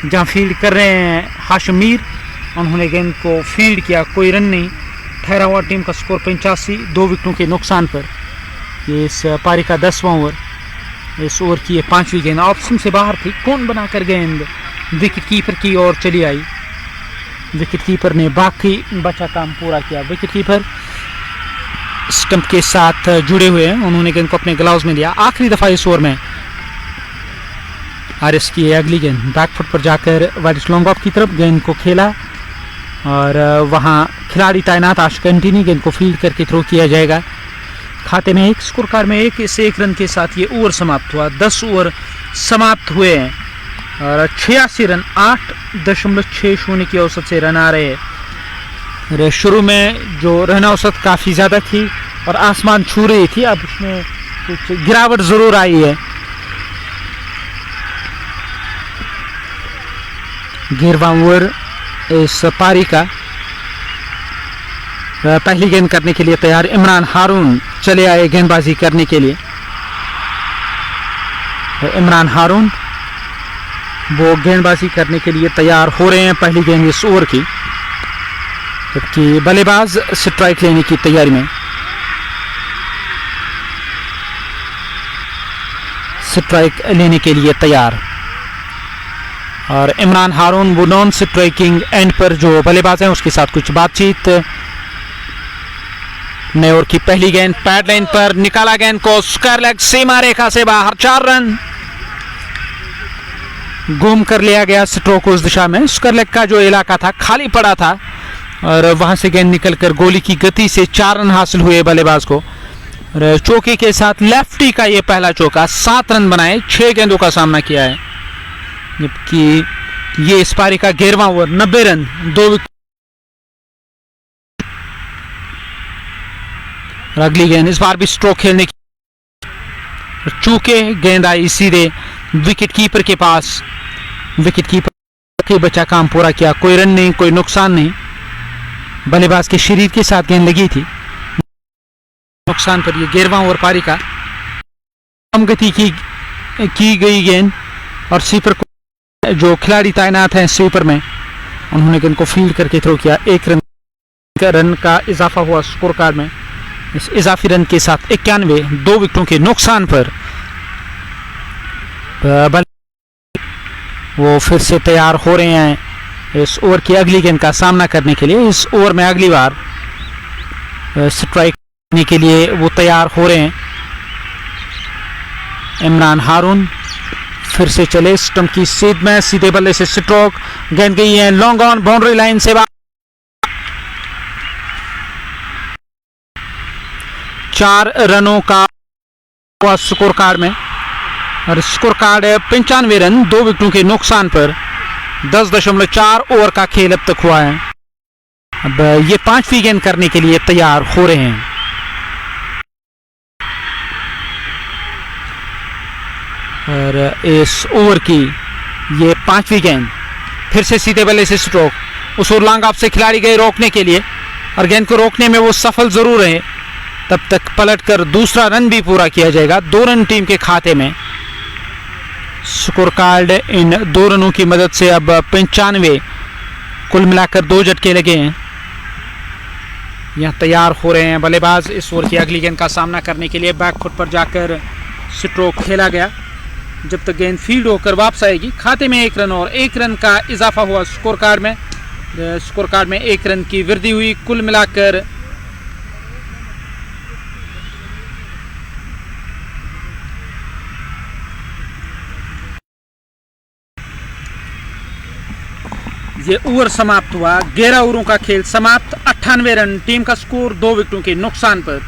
A: जहां फील्ड कर रहे हैं हाशिम मीर, उन्होंने गेंद को फील्ड किया। कोई रन नहीं। ठहरा हुआ टीम का स्कोर 85, 2 विकेटों के नुकसान पर। ये इस पारी का 10वां ओवर। इस ओवर की ये 5वीं गेंद ऑप्शन से बाहर थी। कौन बनाकर गेंद विकेट कीपर की ओर चली आई। विकेट कीपर ने बाकी बचा काम पूरा किया। विकेट कीपर स्टंप के साथ जुड़े हुए हैं। उन्होंने गेंद को अपने ग्लव्स में लिया। आखिरी दफा इस ओवर में आरएस की अगली गेंद बैकफुट पर जाकर वाइड लॉन्ग ऑफ की तरफ गेंद को खेला, और वहां खिलाड़ी तैनात आशकंटिनी। गेंद को फील्ड करके थ्रो किया जाएगा। खाते में 1 स्कोर कार्ड में 1 रन के साथ ये ओवर समाप्त हुआ। 10 ओवर समाप्त हुए हैं और 86 रन 8.60 की औसत से रन आ रहे हैं। शुरू में जो रन औसत काफ़ी ज़्यादा थी और आसमान छू रही थी, अब उसमें कुछ गिरावट ज़रूर आई है। 11वां ओवर इस पारी का पहली गेंद करने के लिए तैयार। इमरान हारून चले आए गेंदबाजी करने के लिए। इमरान हारून वो गेंदबाजी करने के लिए तैयार हो रहे हैं पहली गेंद इस ओवर की, जबकि बल्लेबाज स्ट्राइक लेने की तैयारी में। स्ट्राइक लेने के लिए तैयार और इमरान हारून वो नॉन स्ट्राइकिंग एंड पर जो बल्लेबाज हैं उसके साथ कुछ बातचीत। नए ओवर की पहली गेंद पैड लाइन पर निकाला, गेंद को स्क्वायर लेग सीमा रेखा से बाहर, 4 रन। गुम कर लिया गया स्ट्रोक उस दिशा में। स्क्वायर लेग का जो इलाका था खाली पड़ा था और वहां से गेंद निकलकर गोली की गति से 4 रन हासिल हुए बल्लेबाज को। और चौके के साथ लेफ्टी का ये पहला चौका, 7 रन बनाए, 6 गेंदों का सामना किया है, जबकि ये इस पारी का 11वां ओवर, 90 रन, 2 विकेट। अगली गेंद इस बार भी स्ट्रोक खेलने की, चूके गेंद आई सीधे विकेट कीपर के पास। विकेट कीपर के बचा काम पूरा किया, कोई रन नहीं, कोई नुकसान नहीं। बल्लेबाज के शरीर के साथ गेंद लगी थी, नुकसान पर। यह 11वां ओवर पारी का, कम गति की गई गेंद और स्वीपर को जो खिलाड़ी तैनात हैं स्वीपर में, उन्होंने गेंद को फील्ड करके थ्रो किया। 1 रन का इजाफा हुआ स्कोर कार्ड में। इस इजाफी रन के साथ 91, 2 विकेटों के नुकसान पर वो फिर से तैयार हो रहे हैं इस ओवर की अगली गेंद का सामना करने के लिए। इस ओवर में अगली बार स्ट्राइक करने के लिए वो तैयार हो रहे हैं। इमरान हारून फिर से चले स्टंप की सीध में, सीधे बल्ले से स्ट्रोक, गेंद गई है लॉन्ग ऑन, बाउंड्री लाइन से 4 रनों का स्कोर कार्ड में। और स्कोर कार्ड 95 रन, 2 विकेटों के नुकसान पर 10.4 ओवर का खेल अब तक हुआ है। अब ये 5वीं गेंद करने के लिए तैयार हो रहे हैं। और इस ओवर की ये 5वीं गेंद, फिर से सीधे बल्ले से स्ट्रोक। उस ओर लॉन्ग ऑफ से खिलाड़ी गए रोकने के लिए और गेंद को रोकने में वो सफल जरूर रहे। तब तक पलटकर दूसरा रन भी पूरा किया जाएगा, 2 रन टीम के खाते में। स्कोर कार्ड इन 2 रनों की मदद से अब 95, कुल मिलाकर 2 झटके लगे हैं। यहाँ तैयार हो रहे हैं बल्लेबाज इस ओवर की अगली गेंद का सामना करने के लिए। बैक फुट पर जाकर स्ट्रोक खेला गया। जब तक गेंद फील्ड होकर वापस आएगी, खाते में 1 रन और 1 रन का इजाफा हुआ स्कोर कार्ड में। स्कोर कार्ड में 1 रन की वृद्धि हुई। कुल मिलाकर ये ओवर समाप्त हुआ। 11 ओवरों का खेल समाप्त, 98 रन, टीम का स्कोर 2 विकेटों के नुकसान पर।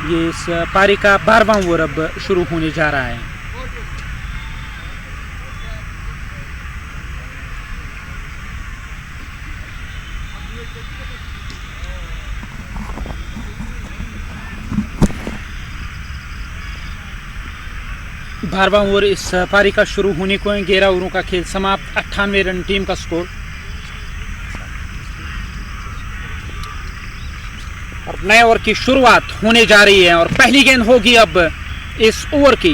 A: ये इस पारी का 12वां ओवर अब शुरू होने जा रहा है। बारहवां ओवर इस पारी का शुरू होने को है। 11 ओवरों का खेल समाप्त, 98 रन, टीम का स्कोर। और नए ओवर की शुरुआत होने जा रही है और पहली गेंद होगी अब इस ओवर की।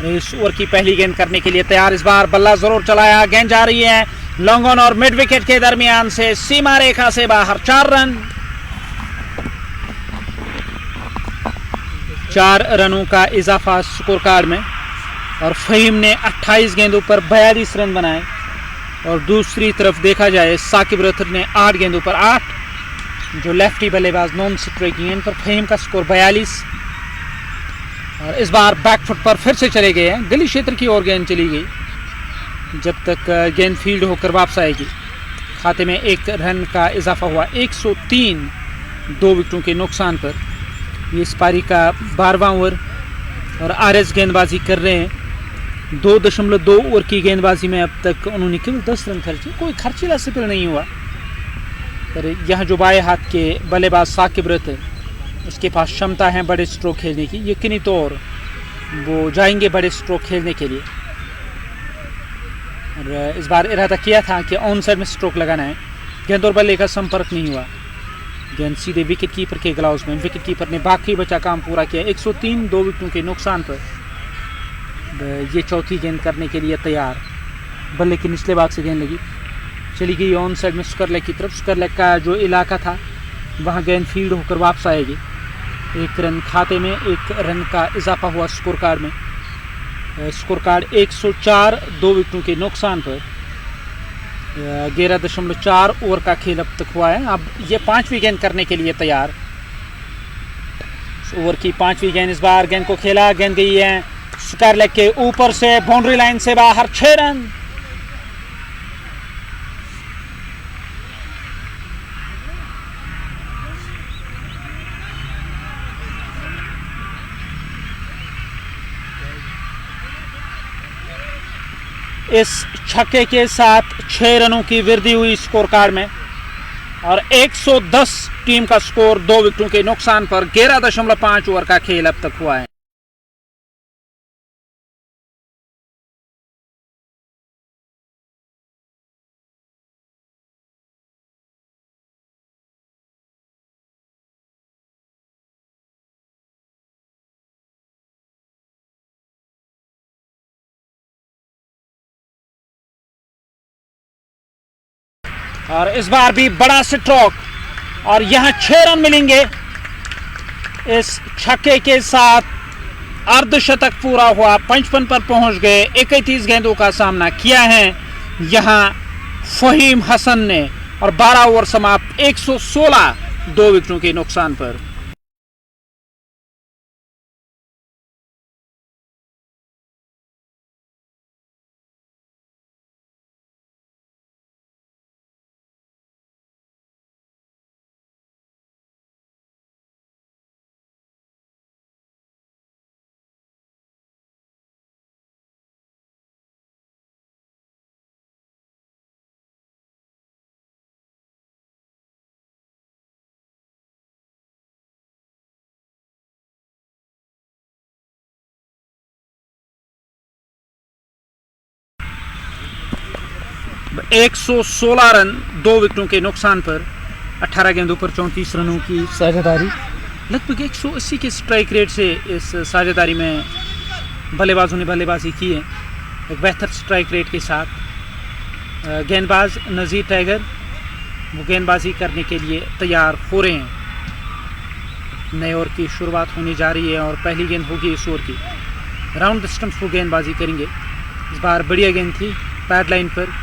A: इस ओवर की पहली गेंद करने के लिए तैयार। इस बार बल्ला जरूर चलाया, गेंद जा रही है लॉन्ग ऑन और मिड विकेट के दरमियान से सीमा रेखा से बाहर, 4 रन। 4 रनों का इजाफा स्कोर कार्ड में और फहीम ने 28 गेंदों पर 42 रन बनाए। और दूसरी तरफ देखा जाए साकिब रथर ने 8 गेंदों पर 8, जो लेफ्टी बल्लेबाज नॉन स्ट्राइकिंग गेंद पर फहीम का स्कोर 42। और इस बार बैकफुट पर फिर से चले गए हैं, गली क्षेत्र की ओर गेंद चली गई। जब तक गेंद फील्ड होकर वापस आएगी, खाते में 1 रन का इजाफा हुआ। 103, 2 विकेटों के नुकसान पर। ये इस पारी का 12वां ओवर और आरएस गेंदबाजी कर रहे हैं। 2.2 ओवर की गेंदबाजी में अब तक उन्होंने केवल 10 रन खर्चे, कोई खर्चीला स्पेल नहीं हुआ। पर यहाँ जो बाएं हाथ के बल्लेबाज साकिब रथर, उसके पास क्षमता है बड़े स्ट्रोक खेलने की। यकीनी तौर वो जाएंगे बड़े स्ट्रोक खेलने के लिए। और इस बार इरादा किया था कि ऑन साइड में स्ट्रोक लगाना है। गेंद और बल्ले का संपर्क नहीं हुआ, गेंद सीधे विकेट कीपर के ग्लव्स में। विकेट कीपर ने बाकी बचा काम पूरा किया। 103 2 विकेटों के नुकसान पर ये चौथी गेंद करने के लिए तैयार। बल्ले के निचले भाग से गेंद लगी, चली गई ऑन साइड में स्क्वायर लेग की तरफ। स्क्वायर लेग का जो इलाका था वहाँ गेंद फील्ड होकर वापस आएगी। 1 रन खाते में, 1 रन का इजाफा हुआ स्कोर कार्ड में। स्कोर कार्ड 104 2 विकेटों के नुकसान पर। 11.4 ओवर का खेल अब तक हुआ है। अब ये 5वीं गेंद करने के लिए तैयार। ओवर की 5वीं गेंद, इस बार गेंद को खेला, गेंद गई है स्क्वायर लेग के ऊपर से बाउंड्री लाइन से बाहर। 6 रन। इस छक्के के साथ 6 रनों की वृद्धि हुई स्कोर कार्ड में और 110 टीम का स्कोर 2 विकेटों के नुकसान पर। 11.5 ओवर का खेल अब तक हुआ है। और इस बार भी बड़ा स्ट्रोक और यहां 6 रन मिलेंगे। इस छक्के के साथ अर्धशतक पूरा हुआ। 55 पर पहुंच गए। 31 गेंदों का सामना किया है यहां फहीम हसन ने और 12 ओवर समाप्त। 116 2 विकेटों के नुकसान पर। एक 116 रन 2 विकेटों के नुकसान पर। 18 गेंदों पर 34 रनों की साझेदारी। लगभग 180 के स्ट्राइक रेट से इस साझेदारी में बल्लेबाजों ने बल्लेबाजी की है, एक बेहतर स्ट्राइक रेट के साथ। गेंदबाज नज़ीर टाइगर वो गेंदबाजी करने के लिए तैयार हो रहे हैं। नए ओवर की शुरुआत होने जा रही है और पहली गेंद होगी इस ओवर की। राउंड द स्टंप्स वो गेंदबाजी करेंगे। इस बार बढ़िया गेंद थी, पैड लाइन पर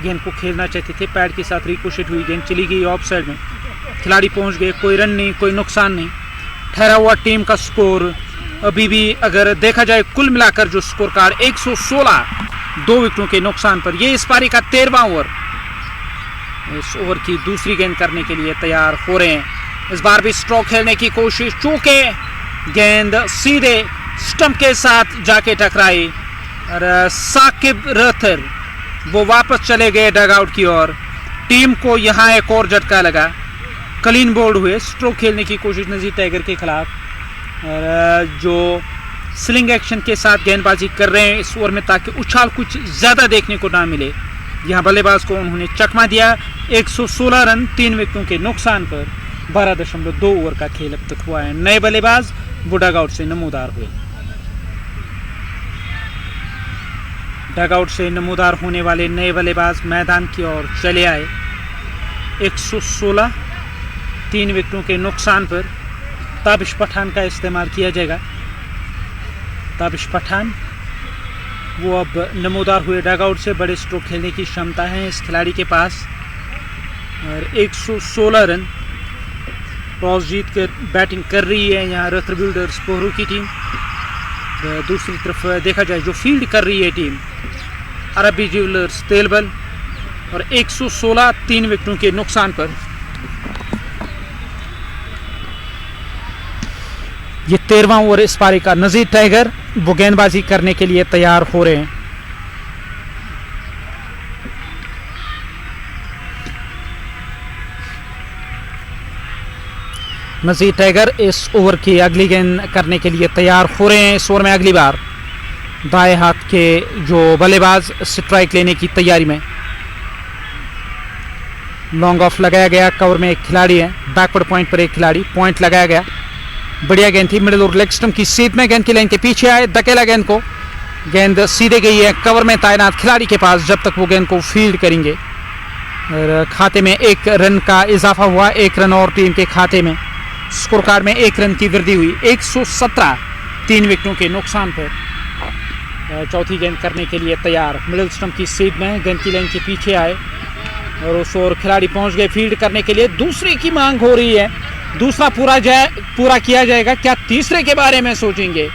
A: गेंद को खेलना चाहते थे, पैड के साथ रिकोशेट हुई, गेंद चली गई ऑफ साइड में। खिलाड़ी पहुंच गए, कोई रन नहीं, कोई नुकसान नहीं। ठहरा हुआ टीम का स्कोर अभी भी अगर देखा जाए कुल मिलाकर जो स्कोर कार्ड 116 2 विकेटों के नुकसान पर। ये इस पारी का 13वां ओवर। इस ओवर की दूसरी गेंद करने के लिए तैयार हो रहे हैं। इस बार भी स्ट्रोक खेलने की कोशिश, चूंकि गेंद सीधे स्टंप के साथ जाके टकराई और साकिब रथर वो वापस चले गए डगआउट की ओर। टीम को यहाँ एक और झटका लगा, क्लीन बोल्ड हुए। स्ट्रोक खेलने की कोशिश नज़ीर टाइगर के खिलाफ और जो स्लिंग एक्शन के साथ गेंदबाजी कर रहे हैं इस ओवर में, ताकि उछाल कुछ ज़्यादा देखने को ना मिले। यहाँ बल्लेबाज को उन्होंने चकमा दिया। 116 रन 3 विकेटों के नुकसान पर। 12.2 ओवर का खेल अब तक हुआ है। नए बल्लेबाज वो डगआउट से नमूदार हुए। डगआउट से नमूदार होने वाले नए बल्लेबाज मैदान की ओर चले आए। 116 3 विकेटों के नुकसान पर ताबिश पठान का इस्तेमाल किया जाएगा। ताबिश पठान वो अब नमूदार हुए डगआउट से। बड़े स्ट्रोक खेलने की क्षमता है इस खिलाड़ी के पास और 116 रन। टॉस जीत कर बैटिंग कर रही है यहाँ रथर बिल्डर्स पोहरू की टीम। दूसरी तरफ देखा जाए जो फील्ड कर रही है टीम अरबी ज्वेलर्स तेलबल और 116 3 विकेटों के नुकसान पर। ये 13वां ओवर इस पारी का। नज़ीर टाइगर वो गेंदबाजी करने के लिए तैयार हो रहे हैं। नज़ीर टाइगर इस ओवर की अगली गेंद करने के लिए तैयार हो रहे हैं। इस ओवर में अगली बार दाएं हाथ के जो बल्लेबाज स्ट्राइक लेने की तैयारी में। लॉन्ग ऑफ लगाया गया, कवर में एक खिलाड़ी है, बैकवर्ड पॉइंट पर एक खिलाड़ी, पॉइंट लगाया गया। बढ़िया गेंद थी, मिडिल और लेग स्टंप की सीध में, गेंद की लाइन के पीछे आए, धकेला गेंद को, गेंद सीधे गई है कवर में तैनात खिलाड़ी के पास, जब तक वो गेंद को फील्ड करेंगे। और खाते में 1 रन का इजाफा हुआ, 1 रन और टीम के खाते में। स्कोर कार्ड में 1 रन की वृद्धि हुई, 117 3 विकेटों के नुकसान पर। चौथी गेंद करने के लिए तैयार, मिडिल स्टंप की सीध में, गेंद की लाइन के पीछे आए और उस ओर खिलाड़ी पहुंच गए फील्ड करने के लिए। दूसरे की मांग हो रही है, दूसरा पूरा किया जाएगा, क्या तीसरे के बारे में सोचेंगे?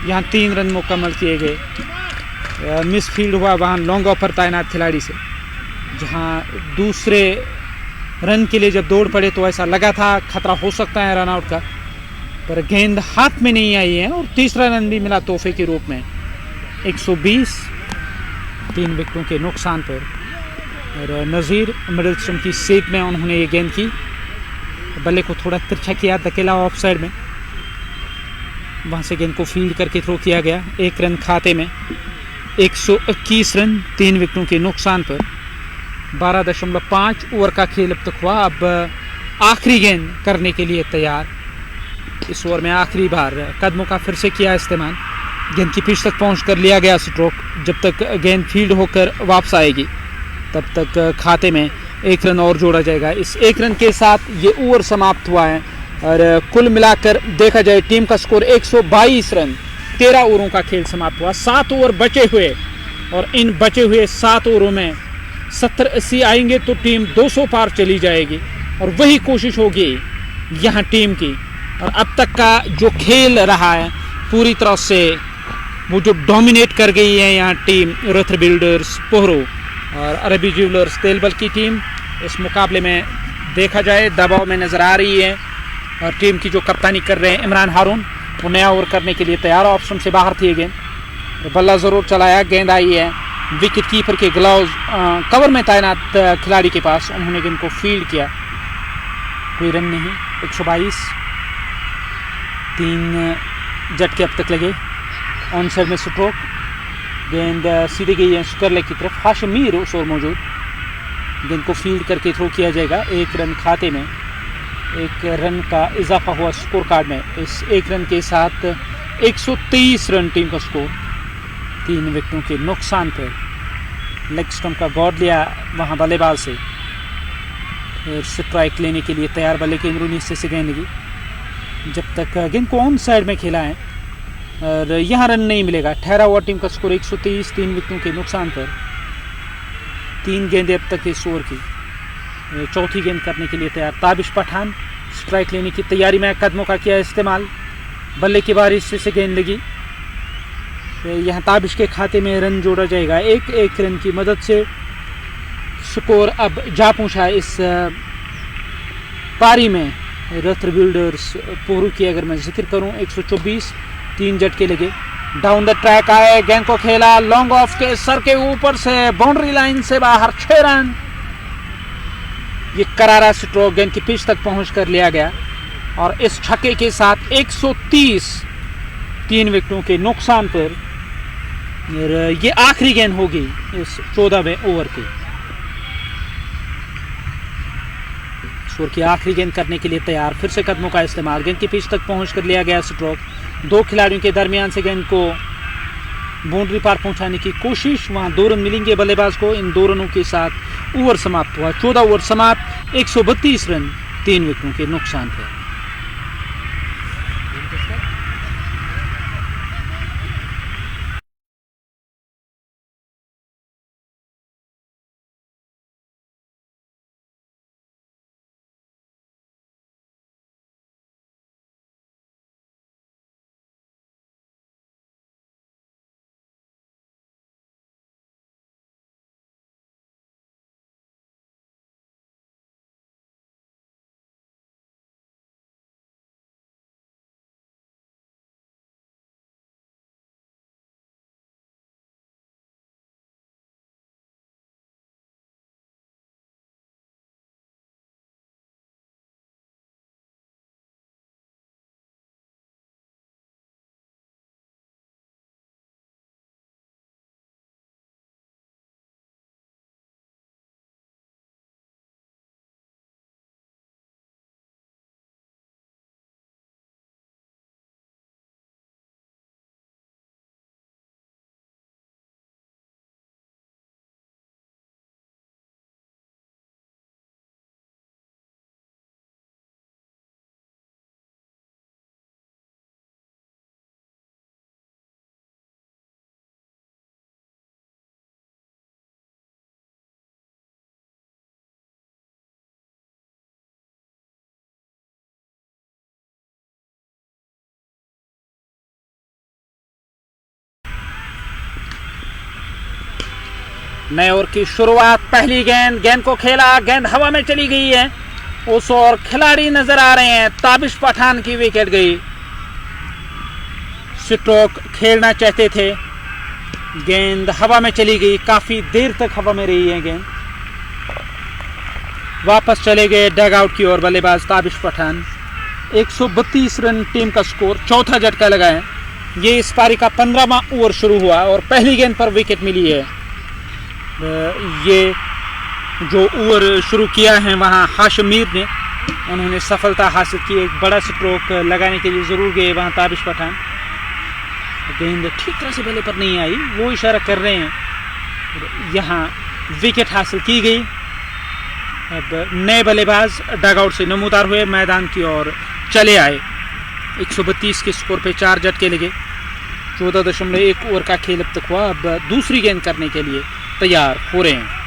A: यहाँ 3 रन मुकम्मल किए गए। मिस फील्ड हुआ वहाँ लॉन्ग ऑफ पर तैनात खिलाड़ी से, जहाँ दूसरे रन के लिए जब दौड़ पड़े तो ऐसा लगा था खतरा हो सकता है रन आउट का, पर गेंद हाथ में नहीं आई है और तीसरा रन भी मिला तोहफे के रूप में। 120 3 विकेटों के नुकसान पर। और नज़ीर मिडिल स्टंप की सीध में उन्होंने ये गेंद की, बल्ले को थोड़ा तिरछा किया, धकेला ऑफ साइड में, वहाँ से गेंद को फील्ड करके थ्रो किया गया। 1 रन खाते में, 121 रन 3 विकेटों के नुकसान पर। 12.5 ओवर का खेल अब तक हुआ। अब आखिरी गेंद करने के लिए तैयार। इस ओवर में आखिरी बार कदमों का फिर से किया इस्तेमाल, गेंद की पिच तक पहुँच कर लिया गया स्ट्रोक। जब तक गेंद फील्ड होकर वापस आएगी तब तक खाते में 1 रन और जोड़ा जाएगा। इस 1 रन के साथ ये ओवर समाप्त हुआ है और कुल मिलाकर देखा जाए टीम का स्कोर 122 रन। 13 ओवरों का खेल समाप्त हुआ, 7 ओवर बचे हुए और इन बचे हुए 7 ओवरों में 70-80 आएंगे तो टीम 200 पार चली जाएगी और वही कोशिश होगी यहाँ टीम की। और अब तक का जो खेल रहा है पूरी तरह से वो जो डोमिनेट कर गई है यहाँ टीम रथ बिल्डर्स पोहरो और अरबी ज्वेलर्स तेलबल की टीम, इस मुकाबले में देखा जाए दबाव में नज़र आ रही है। और टीम की जो कप्तानी कर रहे हैं इमरान हारून, वो नया ओवर करने के लिए तैयार। ऑप्शन से बाहर थी गेंद, बल्ला ज़रूर चलाया, गेंद आई है विकेट कीपर के ग्लव्स कवर में तैनात खिलाड़ी के पास, उन्होंने गेंद को फील्ड किया, कोई रन नहीं। 122 3 झटके अब तक लगे। ऑन साइड में स्ट्रोक, गेंद सीधे गई है स्करले की तरफ, हाशिम मीर उस ओर मौजूद, गेंद को फील्ड करके थ्रो किया जाएगा। 1 रन खाते में, 1 रन का इजाफा हुआ स्कोर कार्ड में। इस 1 रन के साथ 123 रन टीम का स्कोर, 3 विकेटों के नुकसान पर। लेग स्टंप का गॉड लिया वहाँ बल्लेबाज से, स्ट्राइक लेने के लिए तैयार, बल्ले के अंदरूनी हिस्से से गेंद लगी। जब तक गेंद को ऑन साइड में खेला है और यहाँ रन नहीं मिलेगा। ठहरा हुआ टीम का स्कोर 123 3 विकेटों के नुकसान पर। 3 गेंदें अब तक इस ओवर की। चौथी गेंद करने के लिए तैयार ताबिश पठान, स्ट्राइक लेने की तैयारी में, कदमों का किया इस्तेमाल, बल्ले की बारिश से गेंद लगी। यहाँ ताबिश के खाते में रन जोड़ा जाएगा। 1 रन की मदद से स्कोर अब जा पहुँचा इस पारी में। रथ बिल्डर्स पोहरू की अगर मैं जिक्र करूँ 124 3 झटके लगे। डाउन द ट्रैक आए, गेंद को खेला लॉन्ग ऑफ के सर के ऊपर से, बाउंड्री लाइन से बाहर, 6 रन। ये करारा स्ट्रोक गेंद की पिच तक पहुंच कर लिया गया और इस छक्के के साथ 130 3 विकेटों के नुकसान पर। ये आखिरी गेंद होगी इस 14वें ओवर की। स्कोर की आखिरी गेंद करने के लिए तैयार, फिर से कदमों का इस्तेमाल, गेंद की पिच तक पहुंच कर लिया गया स्ट्रोक। 2 खिलाड़ियों के दरमियान से गेंद को बाउंड्री पार पहुंचाने की कोशिश, वहां 2 रन मिलेंगे बल्लेबाज को। इन 2 रनों के साथ ओवर समाप्त हुआ। 14 ओवर समाप्त, 132 रन 3 विकेटों के नुकसान थे। नए ओवर की शुरुआत, पहली गेंद को खेला, गेंद हवा में चली गई है। उस ओर खिलाड़ी नजर आ रहे हैं, ताबिश पठान की विकेट गई। स्ट्रोक खेलना चाहते थे, गेंद हवा में चली गई, काफी देर तक हवा में रही है गेंद। वापस चले गए डग आउट की ओर बल्लेबाज ताबिश पठान। 132 रन टीम का स्कोर, चौथा झटका लगा है। ये इस पारी का 15वां ओवर शुरू हुआ और पहली गेंद पर विकेट मिली है। ये जो ओवर शुरू किया है वहाँ हाशिम मीर ने, उन्होंने सफलता हासिल की। एक बड़ा स्ट्रोक लगाने के लिए ज़रूर गए वहाँ ताबिश पठान। गेंद ठीक तरह से बल्ले पर नहीं आई, वो इशारा कर रहे हैं। यहाँ विकेट हासिल की गई। अब नए बल्लेबाज डग आउट से नमूदार हुए, मैदान की ओर चले आए। 132 के स्कोर पे 4 झटके लगे। 14.1 ओवर का खेल अब तक हुआ। अब दूसरी गेंद करने के लिए तैयार हो रहे हैं।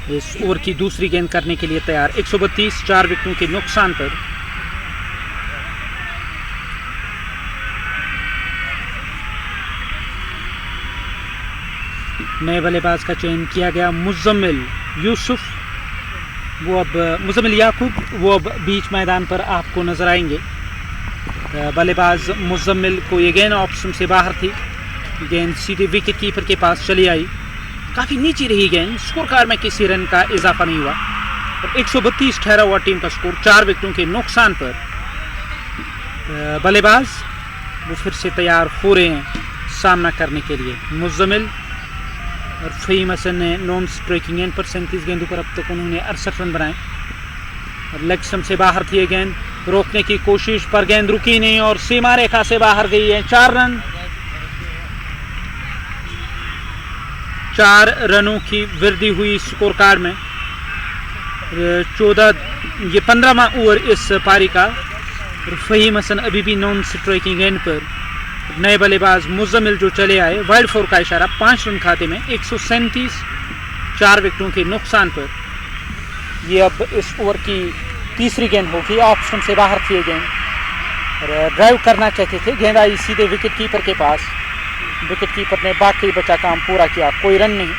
A: इस ओवर की दूसरी गेंद करने के लिए तैयार। 132, 4 विकेटों के नुकसान पर। नए बल्लेबाज का चयन किया गया, मुज़म्मिल यूसुफ, वो अब मुज़म्मिल याकूब, वो अब बीच मैदान पर आपको नजर आएंगे। बल्लेबाज मुज़म्मिल को ये गेंद ऑप्शन से बाहर थी, गेंद सीधे विकेट कीपर के पास चली आई। काफ़ी नीचे रही गेंद, स्कोर कार्ड में किसी रन का इजाफा नहीं हुआ और 132 ठहरा हुआ टीम का स्कोर, 4 विकेटों के नुकसान पर। बल्लेबाज वो फिर से तैयार हो रहे हैं सामना करने के लिए। मुज़म्मिल और फ़हीम हसन ने नॉन स्ट्राइकिंग एंड पर 37 गेंदों पर अब तक उन्होंने 68 रन बनाए और लेग स्टंप से बाहर थी गेंद, रोकने की कोशिश पर गेंद रुकी नहीं और सीमा रेखा से बाहर गई है। 4 रन, 4 रनों की वृद्धि हुई स्कोर कार्ड में। 15वां ओवर इस पारी का। फ़हीम हसन अभी भी नॉन स्ट्राइकिंग एंड पर। नए बल्लेबाज मुज़म्मिल जो चले आए, वाइड 4 का इशारा, 5 रन खाते में, 137, 4 विकेटों के नुकसान पर। ये अब इस ओवर की तीसरी गेंद होगी, ऑप्शन से बाहर थी गेंद और ड्राइव करना चाहते थे, गेंद आई सीधे विकेट कीपर के पास। विकेट कीपर ने बाकी बचा काम पूरा किया, कोई रन नहीं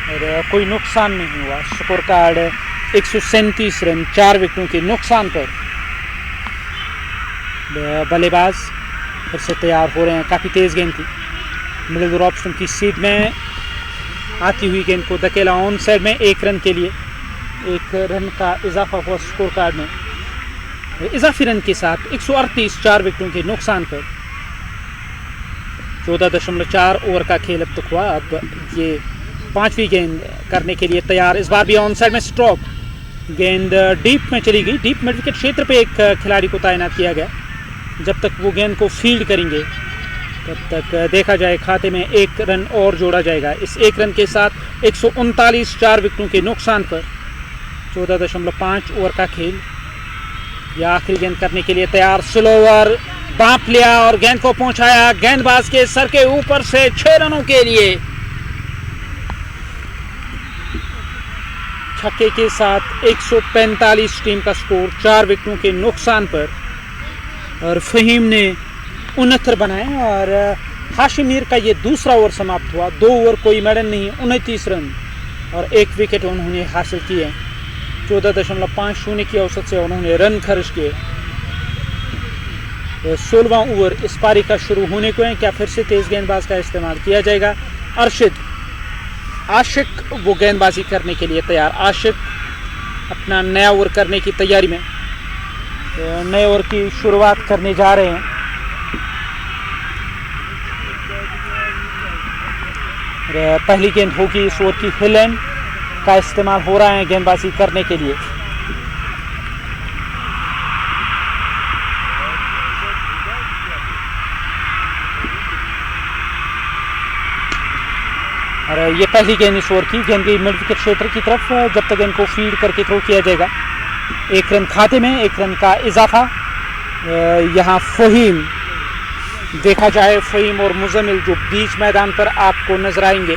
A: और कोई नुकसान नहीं हुआ। स्कोर कार्ड 137 रन, 4 विकेटों के नुकसान पर। बल्लेबाज फिर से तैयार हो रहे हैं। काफ़ी तेज़ गेंद थी, मिडिल ओवर ऑप्शन की सीध में आती हुई गेंद को धकेला ऑन साइड में। 1 रन के लिए 1 रन का इजाफा हुआ स्कोर कार्ड में। इजाफी रन के साथ 138, 4 विकेटों के नुकसान पर। 14.4 ओवर का खेल अब तक हुआ। अब ये 5वीं गेंद करने के लिए तैयार। इस बार भी ऑन साइड में स्ट्रोक, गेंद डीप में चली गई। डीप मिड विकेट क्षेत्र पे एक खिलाड़ी को तैनात किया गया। जब तक वो गेंद को फील्ड करेंगे तब तक देखा जाए, खाते में 1 रन और जोड़ा जाएगा। इस 1 रन के साथ 139, 4 विकेटों के नुकसान पर। 14.5 ओवर का खेल। यह आखिरी गेंद करने के लिए तैयार। स्लोवर बांप लिया और गेंद को पहुंचाया गेंदबाज के सर के ऊपर से 6 रनों के लिए। छक्के के साथ 145 टीम का स्कोर, 4 विकेटों के नुकसान पर। और फ़हीम ने 69 बनाए और हाशिम मीर का ये दूसरा ओवर समाप्त हुआ। 2 ओवर कोई मेडल नहीं, 29 रन और 1 विकेट उन्होंने हासिल किए। 14.50 की औसत से उन्होंने रन खर्च किए। 16वां ओवर इस पारी का शुरू होने को है। क्या फिर से तेज़ गेंदबाज का इस्तेमाल किया जाएगा? अरशद आशिक वो गेंदबाजी करने के लिए तैयार। आशिक अपना नया ओवर करने की तैयारी में, नए ओवर की शुरुआत करने जा रहे हैं। पहली गेंद होगी इस ओवर की। हिल एंड का इस्तेमाल हो रहा है गेंदबाजी करने के लिए। और ये पहली गेंद इस ओवर की। गेंद गई मिड विकेट क्षेत्र की तरफ। जब तक इनको फील्ड करके थ्रो किया जाएगा। 1 रन खाते में, 1 रन का इजाफा। यहाँ फ़हीम, देखा जाए फ़हीम और मुज़म्मिल जो बीच मैदान पर आपको नजर आएंगे।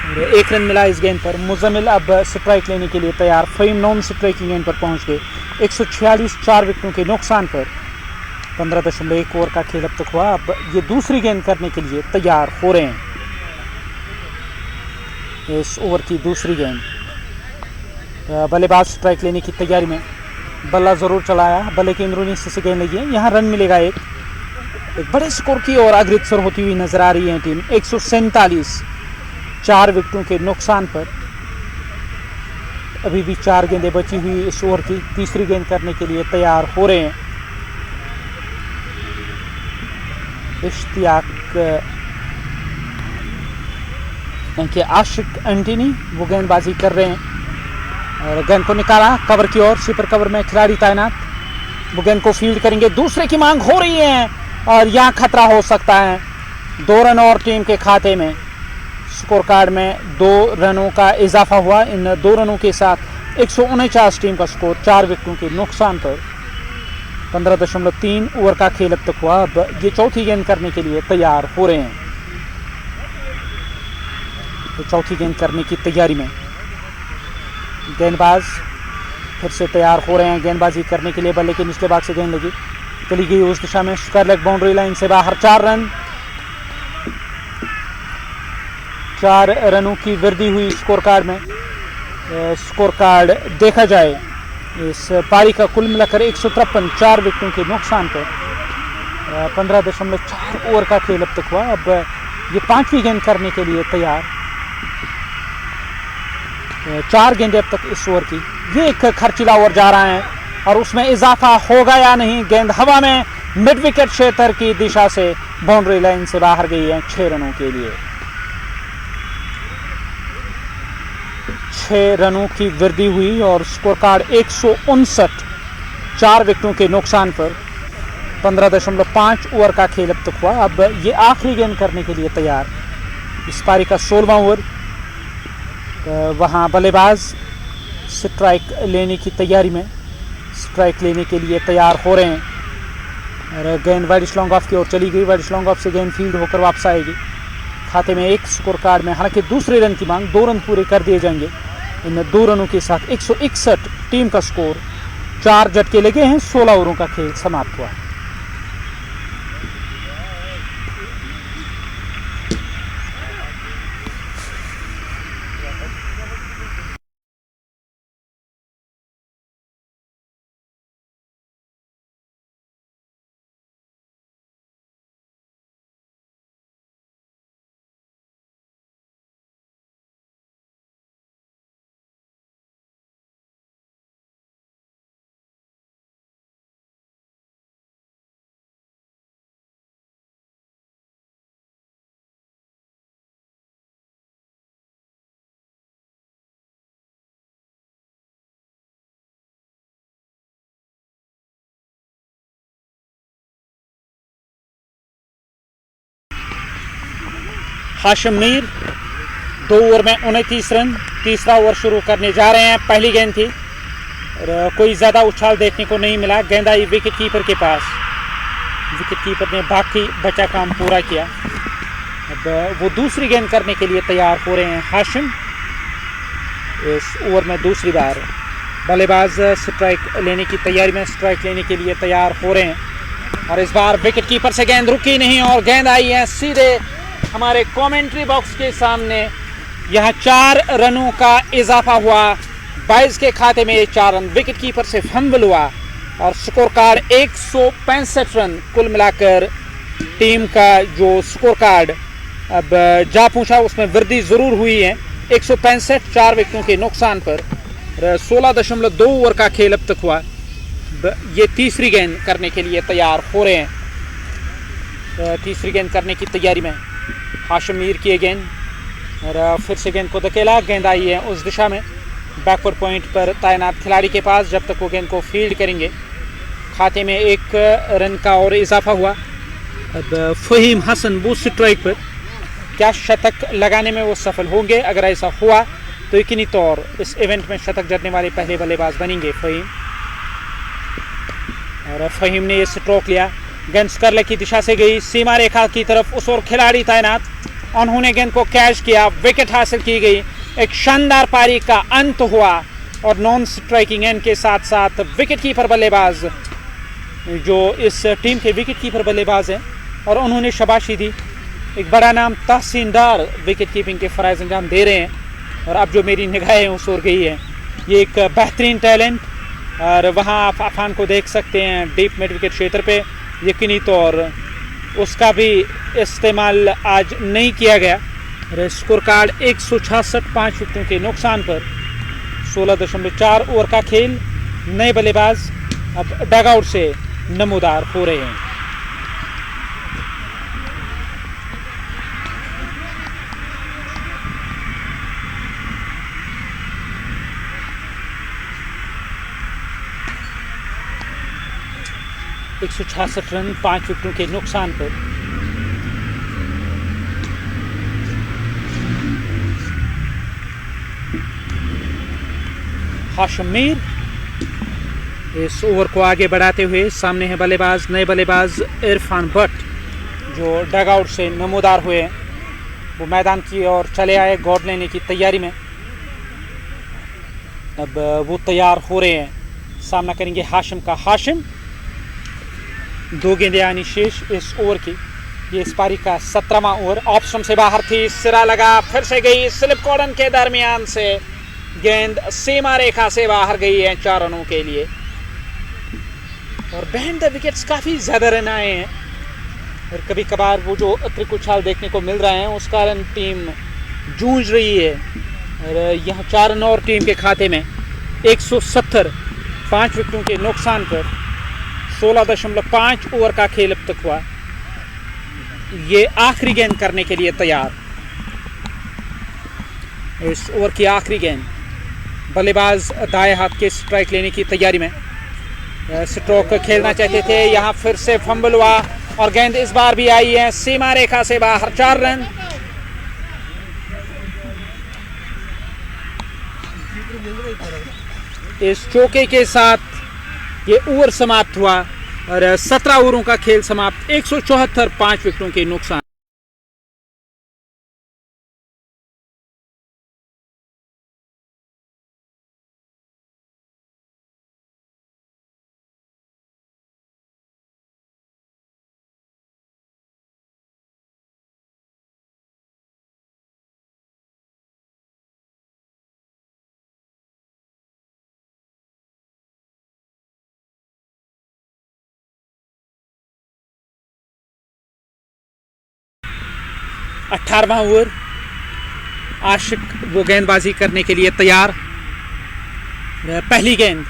A: एक रन मिला इस गेंद पर। मुजम्मिल अब स्ट्राइक लेने के लिए तैयार। फ़हीम नॉन स्ट्राइकिंग गेंद पर पहुंच गए। 146 4 विकेटों के नुकसान पर 15.1 ओवर का खेल अब तक हुआ। अब ये दूसरी गेंद करने के लिए तैयार हो रहे हैं। इस ओवर की दूसरी गेंद, बल्लेबाज स्ट्राइक लेने की तैयारी में। बल्ला ज़रूर चलाया, बल्ले के अंदरूनी हिस्से से गेंद लगी है। यहाँ रन मिलेगा एक बड़े स्कोर की और अग्रसर होती हुई नजर आ रही है टीम। 147 4 विकेटों के नुकसान पर अभी भी 4 गेंदें बची हुई इस ओवर की। तीसरी गेंद करने के लिए तैयार हो रहे हैं। इश्तियाक के आशिक एंटनी वो गेंदबाजी कर रहे हैं और गेंद को निकाला कवर की ओर। स्वीपर कवर में खिलाड़ी तैनात, वो गेंद को फील्ड करेंगे। दूसरे की मांग हो रही है और यहाँ खतरा हो सकता है। 2 रन और टीम के खाते में। स्कोर कार्ड में 2 रनों का इजाफा हुआ। इन 2 रनों के साथ 149 टीम का स्कोर 4 विकेटों के नुकसान पर। 15.3 ओवर का खेल अब तक हुआ। अब ये चौथी गेंद करने के लिए तैयार हो रहे हैं। तो चौथी गेंद करने की तैयारी में गेंदबाज फिर से तैयार हो रहे हैं गेंदबाजी करने के लिए। बल्ले के निचले भाग से गेंद लगी, चली गई उस दिशा में। स्क्वायर लेग बाउंड्री लाइन से बाहर। 4 रन, 4 रनों की वृद्धि हुई स्कोर कार्ड में। स्कोर कार्ड देखा जाए इस पारी का कुल मिलाकर 153 4 विकेटों के नुकसान पर 15.4 ओवर का खेल अब तक हुआ। अब ये 5वीं गेंद करने के लिए तैयार। 4 गेंदें अब तक इस ओवर की। ये एक खर्चीला ओवर जा रहा है और उसमें इजाफा होगा या नहीं। गेंद हवा में मिड विकेट क्षेत्र की दिशा से बाउंड्री लाइन से बाहर गई है 6 रनों के लिए। 6 रनों की वृद्धि हुई और स्कोर कार्ड 159 4 विकेटों के नुकसान पर 15.5 ओवर का खेल अब तक हुआ। अब ये आखिरी गेंद करने के लिए तैयार। इस पारी का 16वां ओवर। वहाँ बल्लेबाज स्ट्राइक लेने की तैयारी में। स्ट्राइक लेने के लिए तैयार हो रहे हैं और गेंद वाइड लॉन्ग ऑफ की ओर चली गई। वाइड लॉन्ग ऑफ से गेंद फील्ड होकर वापस आएगी। खाते में 1 स्कोर कार्ड में। हालांकि दूसरे रन की मांग, 2 रन पूरे कर दिए जाएंगे। इन 2 रनों के साथ 161 टीम का स्कोर। 4 झटके लगे हैं। 16 ओवरों का खेल समाप्त हुआ। हाशिम मीर 2 ओवर में 29 रन। तीसरा ओवर शुरू करने जा रहे हैं। पहली गेंद थी और कोई ज़्यादा उछाल देखने को नहीं मिला। गेंद आई विकेट कीपर के पास। विकेट कीपर ने बाकी बचा काम पूरा किया। अब वो दूसरी गेंद करने के लिए तैयार हो रहे हैं हाशिम। इस ओवर में दूसरी बार बल्लेबाज स्ट्राइक लेने की तैयारी में। स्ट्राइक लेने के लिए तैयार हो रहे हैं और इस बार विकेट कीपर से गेंद रुकी नहीं और गेंद आई है सीधे हमारे कमेंट्री बॉक्स के सामने। यहाँ 4 रनों का इजाफा हुआ। 22 के खाते में 4 रन। विकेट कीपर से फंबल हुआ और स्कोर कार्ड 165 रन कुल मिलाकर टीम का जो स्कोर कार्ड अब जा पूछा उसमें वृद्धि जरूर हुई है। 165 4 विकेटों के नुकसान पर 16.2 ओवर का खेल अब तक हुआ। ये तीसरी गेंद करने के लिए तैयार हो रहे हैं। तीसरी गेंद करने की तैयारी में हाशिम मीर की गेंद और फिर से गेंद को धकेला। गेंद आई है उस दिशा में बैकवर्ड पॉइंट पर तैनात खिलाड़ी के पास। जब तक वो गेंद को फील्ड करेंगे खाते में 1 रन का और इजाफा हुआ। अब फ़हीम हसन बूथ स्ट्राइक पर क्या शतक लगाने में वो सफल होंगे? अगर ऐसा हुआ तो यकीनी तौर इस इवेंट में शतक जड़ने वाले पहले बल्लेबाज बनेंगे फ़हीम। और फ़हीम ने ये स्ट्रोक लिया। गेंद स्क्वायर लेग की दिशा से गई सीमा रेखा की तरफ। उस ओर खिलाड़ी तैनात उन्होंने गेंद को कैच किया, विकेट हासिल की गई। एक शानदार पारी का अंत हुआ और नॉन स्ट्राइकिंग एंड के साथ साथ विकेट कीपर बल्लेबाज जो इस टीम के विकेट कीपर बल्लेबाज हैं और उन्होंने शाबाशी दी। एक बड़ा नाम तहसीनदार विकेट कीपिंग के फ़राइज़ अंजाम दे रहे हैं और अब जो मेरी निगाहें उस ओर गई है, ये एक बेहतरीन टैलेंट और वहाँ आप अफान को देख सकते हैं डीप मिड विकेट क्षेत्र पे। यकीनी तौर उसका भी इस्तेमाल आज नहीं किया गया। स्कोर कार्ड 166 5 विकेटों के नुकसान पर 16.4 ओवर का खेल। नए बल्लेबाज अब डगआउट से नमूदार हो रहे हैं। एक 166 रन 5 विकेटों के नुकसान पर। हाशिम मीर इस ओवर को आगे बढ़ाते हुए, सामने है बल्लेबाज नए बल्लेबाज इरफान भट्ट जो डगआउट से नमूदार हुए हैं। वो मैदान की ओर चले आए गॉड लेने की तैयारी में। अब वो तैयार हो रहे हैं, सामना करेंगे हाशिम का। हाशिम 2 गेंदें आनी शेष इस ओवर की। ये इस पारी का 17वां ओवर। ऑफ स्टंप से बाहर थी, सिरा लगा, फिर से गई स्लिप कॉर्डन के दरमियान से गेंद सीमा रेखा से बाहर गई है 4 रनों के लिए। और बिहाइंड द विकेट्स काफ़ी ज़्यादा रन आए हैं और कभी कभार वो जो अतिरिक्त उछाल देखने को मिल रहा है उस कारण टीम जूझ रही है। और यहाँ 4 रन और टीम के खाते में 170 5 विकेटों के नुकसान पर 16.5 ओवर का खेल अब तक हुआ। ये आखिरी गेंद करने के लिए तैयार। इस ओवर की आखिरी गेंद। बल्लेबाज दाएं हाथ के स्ट्राइक लेने की तैयारी में, स्ट्रोक खेलना चाहते थे, यहाँ फिर से फंबल हुआ और गेंद इस बार भी आई है सीमा रेखा से बाहर। 4 रन। इस चौके के साथ ये ओवर समाप्त हुआ और 17 ओवरों का खेल समाप्त। 174 5 विकेटों के नुकसान। अठारहवां ओवर। आशिक वो गेंदबाजी करने के लिए तैयार। पहली गेंद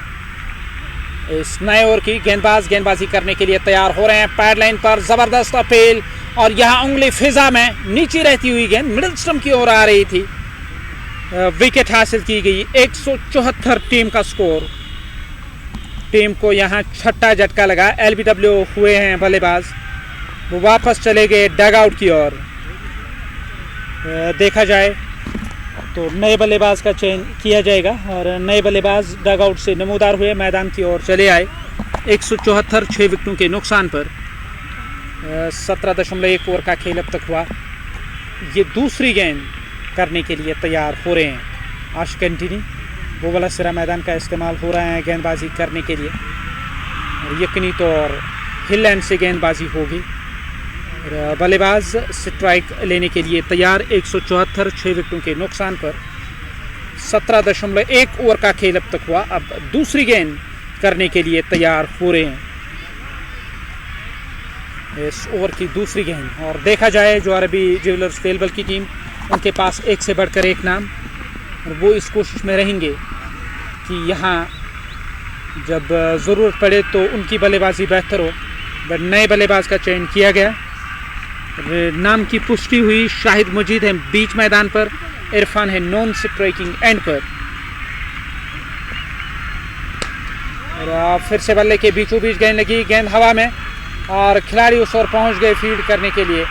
A: इस नए ओवर की। गेंदबाजी करने के लिए तैयार हो रहे हैं। पैड लाइन पर ज़बरदस्त अपील और यहाँ उंगली फिजा में नीचे रहती हुई गेंद मिडिल स्टंप की ओर आ रही थी। विकेट हासिल की गई। 174 टीम का स्कोर। टीम को यहाँ छठा झटका लगा। LBW हुए हैं बल्लेबाज, वो वापस चले गए डगआउट की ओर। देखा जाए तो नए बल्लेबाज का चयन किया जाएगा और नए बल्लेबाज डगआउट से नमूदार हुए, मैदान की ओर चले आए। 174 6 विकेटों के नुकसान पर 17.1 ओवर का खेल अब तक हुआ। ये दूसरी गेंद करने के लिए तैयार हो रहे हैं। आशिक एंटनी वो वाला सिरा मैदान का इस्तेमाल हो रहा है गेंदबाजी करने के लिए। यकीनी तौर हिल एंड से गेंदबाजी होगी। बल्लेबाज स्ट्राइक लेने के लिए तैयार। 174 6 विकेटों के नुकसान पर 17.1 ओवर का खेल अब तक हुआ। अब दूसरी गेंद करने के लिए तैयार हो रहे हैं। इस ओवर की दूसरी गेंद। और देखा जाए जो अरबी ज्वेलर्स तेलबल की टीम, उनके पास एक से बढ़कर एक नाम, और वो इस कोशिश में रहेंगे कि यहाँ जब ज़रूरत पड़े तो उनकी बल्लेबाजी बेहतर हो। बट नए बल्लेबाज का चयन किया गया। नाम की पुष्टि हुई। शाहिद मजीद है बीच मैदान पर, इरफान है नॉन स्ट्राइकिंग एंड पर। और फिर से बल्ले के बीचों बीच गेंद लगी, गेंद हवा में और खिलाड़ी उस ओर पहुंच गए फील्ड करने के लिए।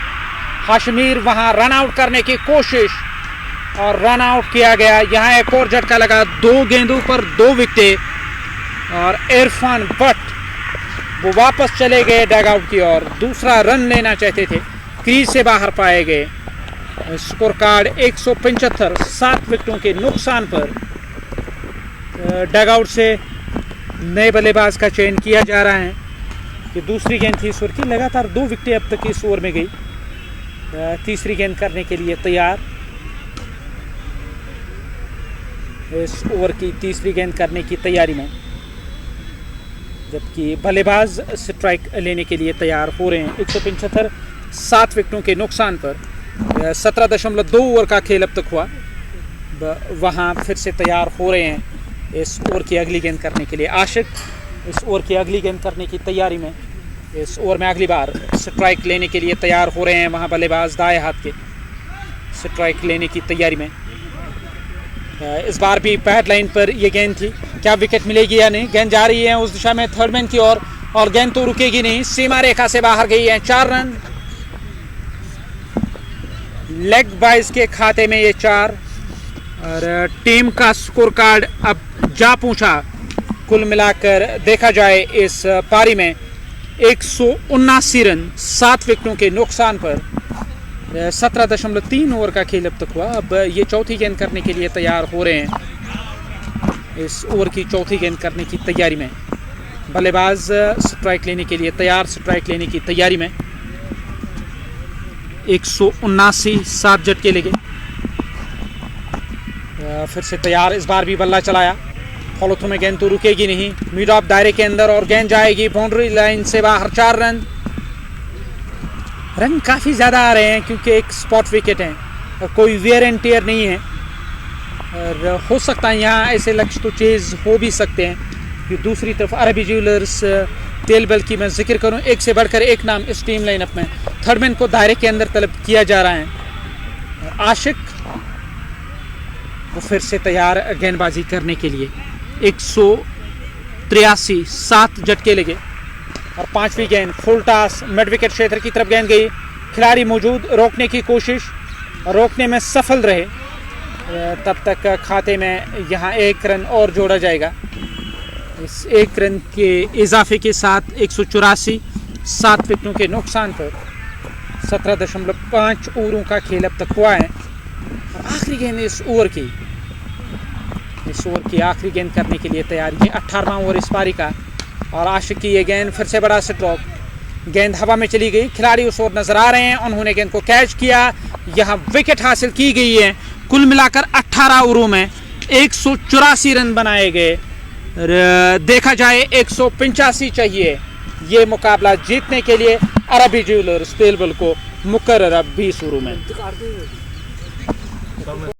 A: हाशमीर वहां रन आउट करने की कोशिश और रन आउट किया गया। यहाँ एक और झटका लगा। 2 गेंदों पर 2 विकेटें और इरफान भट्ट वो वापस चले गए डगआउट की ओर। दूसरा रन लेना चाहते थे, क्रीज से बाहर पाए गए। स्कोर कार्ड 175, 7 विकेटों के नुकसान पर डगआउट से नए बल्लेबाज का चयन किया जा रहा है कि दूसरी गेंद थी इस ओवर की। लगातार 2 विकेटें अब तक इस ओवर में गई। तीसरी गेंद करने के लिए तैयार। इस ओवर की तीसरी गेंद करने की तैयारी में, जबकि बल्लेबाज स्ट्राइक लेने के लिए तैयार हो रहे हैं। 175, 7 विकेटों के नुकसान पर 17.2 ओवर का खेल अब तक हुआ। वहाँ फिर से तैयार हो रहे हैं इस ओवर की अगली गेंद करने के लिए। आशिक इस ओवर की अगली गेंद करने की तैयारी में, इस ओवर में अगली बार स्ट्राइक लेने के लिए तैयार हो रहे हैं। वहाँ बल्लेबाज दाएं हाथ के स्ट्राइक लेने की तैयारी में। इस बार भी पैड लाइन पर यह गेंद थी। क्या विकेट मिलेगी या नहीं? गेंद जा रही है उस दिशा में थर्ड मैन की ओर और गेंद तो रुकेगी नहीं, सीमा रेखा से बाहर गई है। 4 रन लेग बाइज के खाते में, ये 4। और टीम का स्कोर कार्ड अब जा पहुंचा। कुल मिलाकर देखा जाए इस पारी में 179 रन 7 विकेटों के नुकसान पर 17.3 ओवर का खेल अब तक हुआ। अब ये चौथी गेंद करने के लिए तैयार हो रहे हैं। इस ओवर की चौथी गेंद करने की तैयारी में, बल्लेबाज स्ट्राइक लेने के लिए तैयार, स्ट्राइक लेने की तैयारी में। 179, 7 झटके लगे। फिर से तैयार। इस बार भी बल्ला चलाया। फॉलो थ्रू में गेंद तो रुकेगी नहीं, मिड ऑफ दायरे के अंदर और गेंद जाएगी बाउंड्री लाइन से बाहर। 4 रन। रन काफ़ी ज़्यादा आ रहे हैं क्योंकि एक स्पॉट विकेट है और कोई वेयर एंड टेयर नहीं है। और हो सकता है यहाँ ऐसे लक्ष्य तो चेज हो भी सकते हैं कि दूसरी तरफ अरबी ज्वेलर्स तेलबल की मैं जिक्र करूँ, एक से बढ़कर एक नाम इस टीम लाइनअप में। थर्ड मैन को दायरे के अंदर तलब किया जा रहा है। आशिक वो फिर से तैयार गेंदबाजी करने के लिए। 183, 7 झटके लगे और 5वीं गेंद फुल टॉस मिड विकेट क्षेत्र की तरफ गेंद गई। खिलाड़ी मौजूद, रोकने की कोशिश, रोकने में सफल रहे। तब तक खाते में यहाँ 1 रन और जोड़ा जाएगा। इस 1 रन के इजाफे के साथ 184, 7 विकेटों के नुकसान पर 17.5 ओवरों का खेल अब तक हुआ है। आखिरी गेंद इस ओवर की आखिरी गेंद करने के लिए तैयारी है। 18वां ओवर इस पारी का और आशिक की ये गेंद फिर से बड़ा स्ट्रोक। गेंद हवा में चली गई। खिलाड़ी उस ओर नजर आ रहे हैं, उन्होंने गेंद को कैच किया। यहाँ विकेट हासिल की गई है। कुल मिलाकर 18 ओवरों में 184 रन बनाए गए। देखा जाए 185 चाहिए ये मुकाबला जीतने के लिए अरबी ज्वेलर्स तेलबल को मुकर्रर 20 ओवरों में।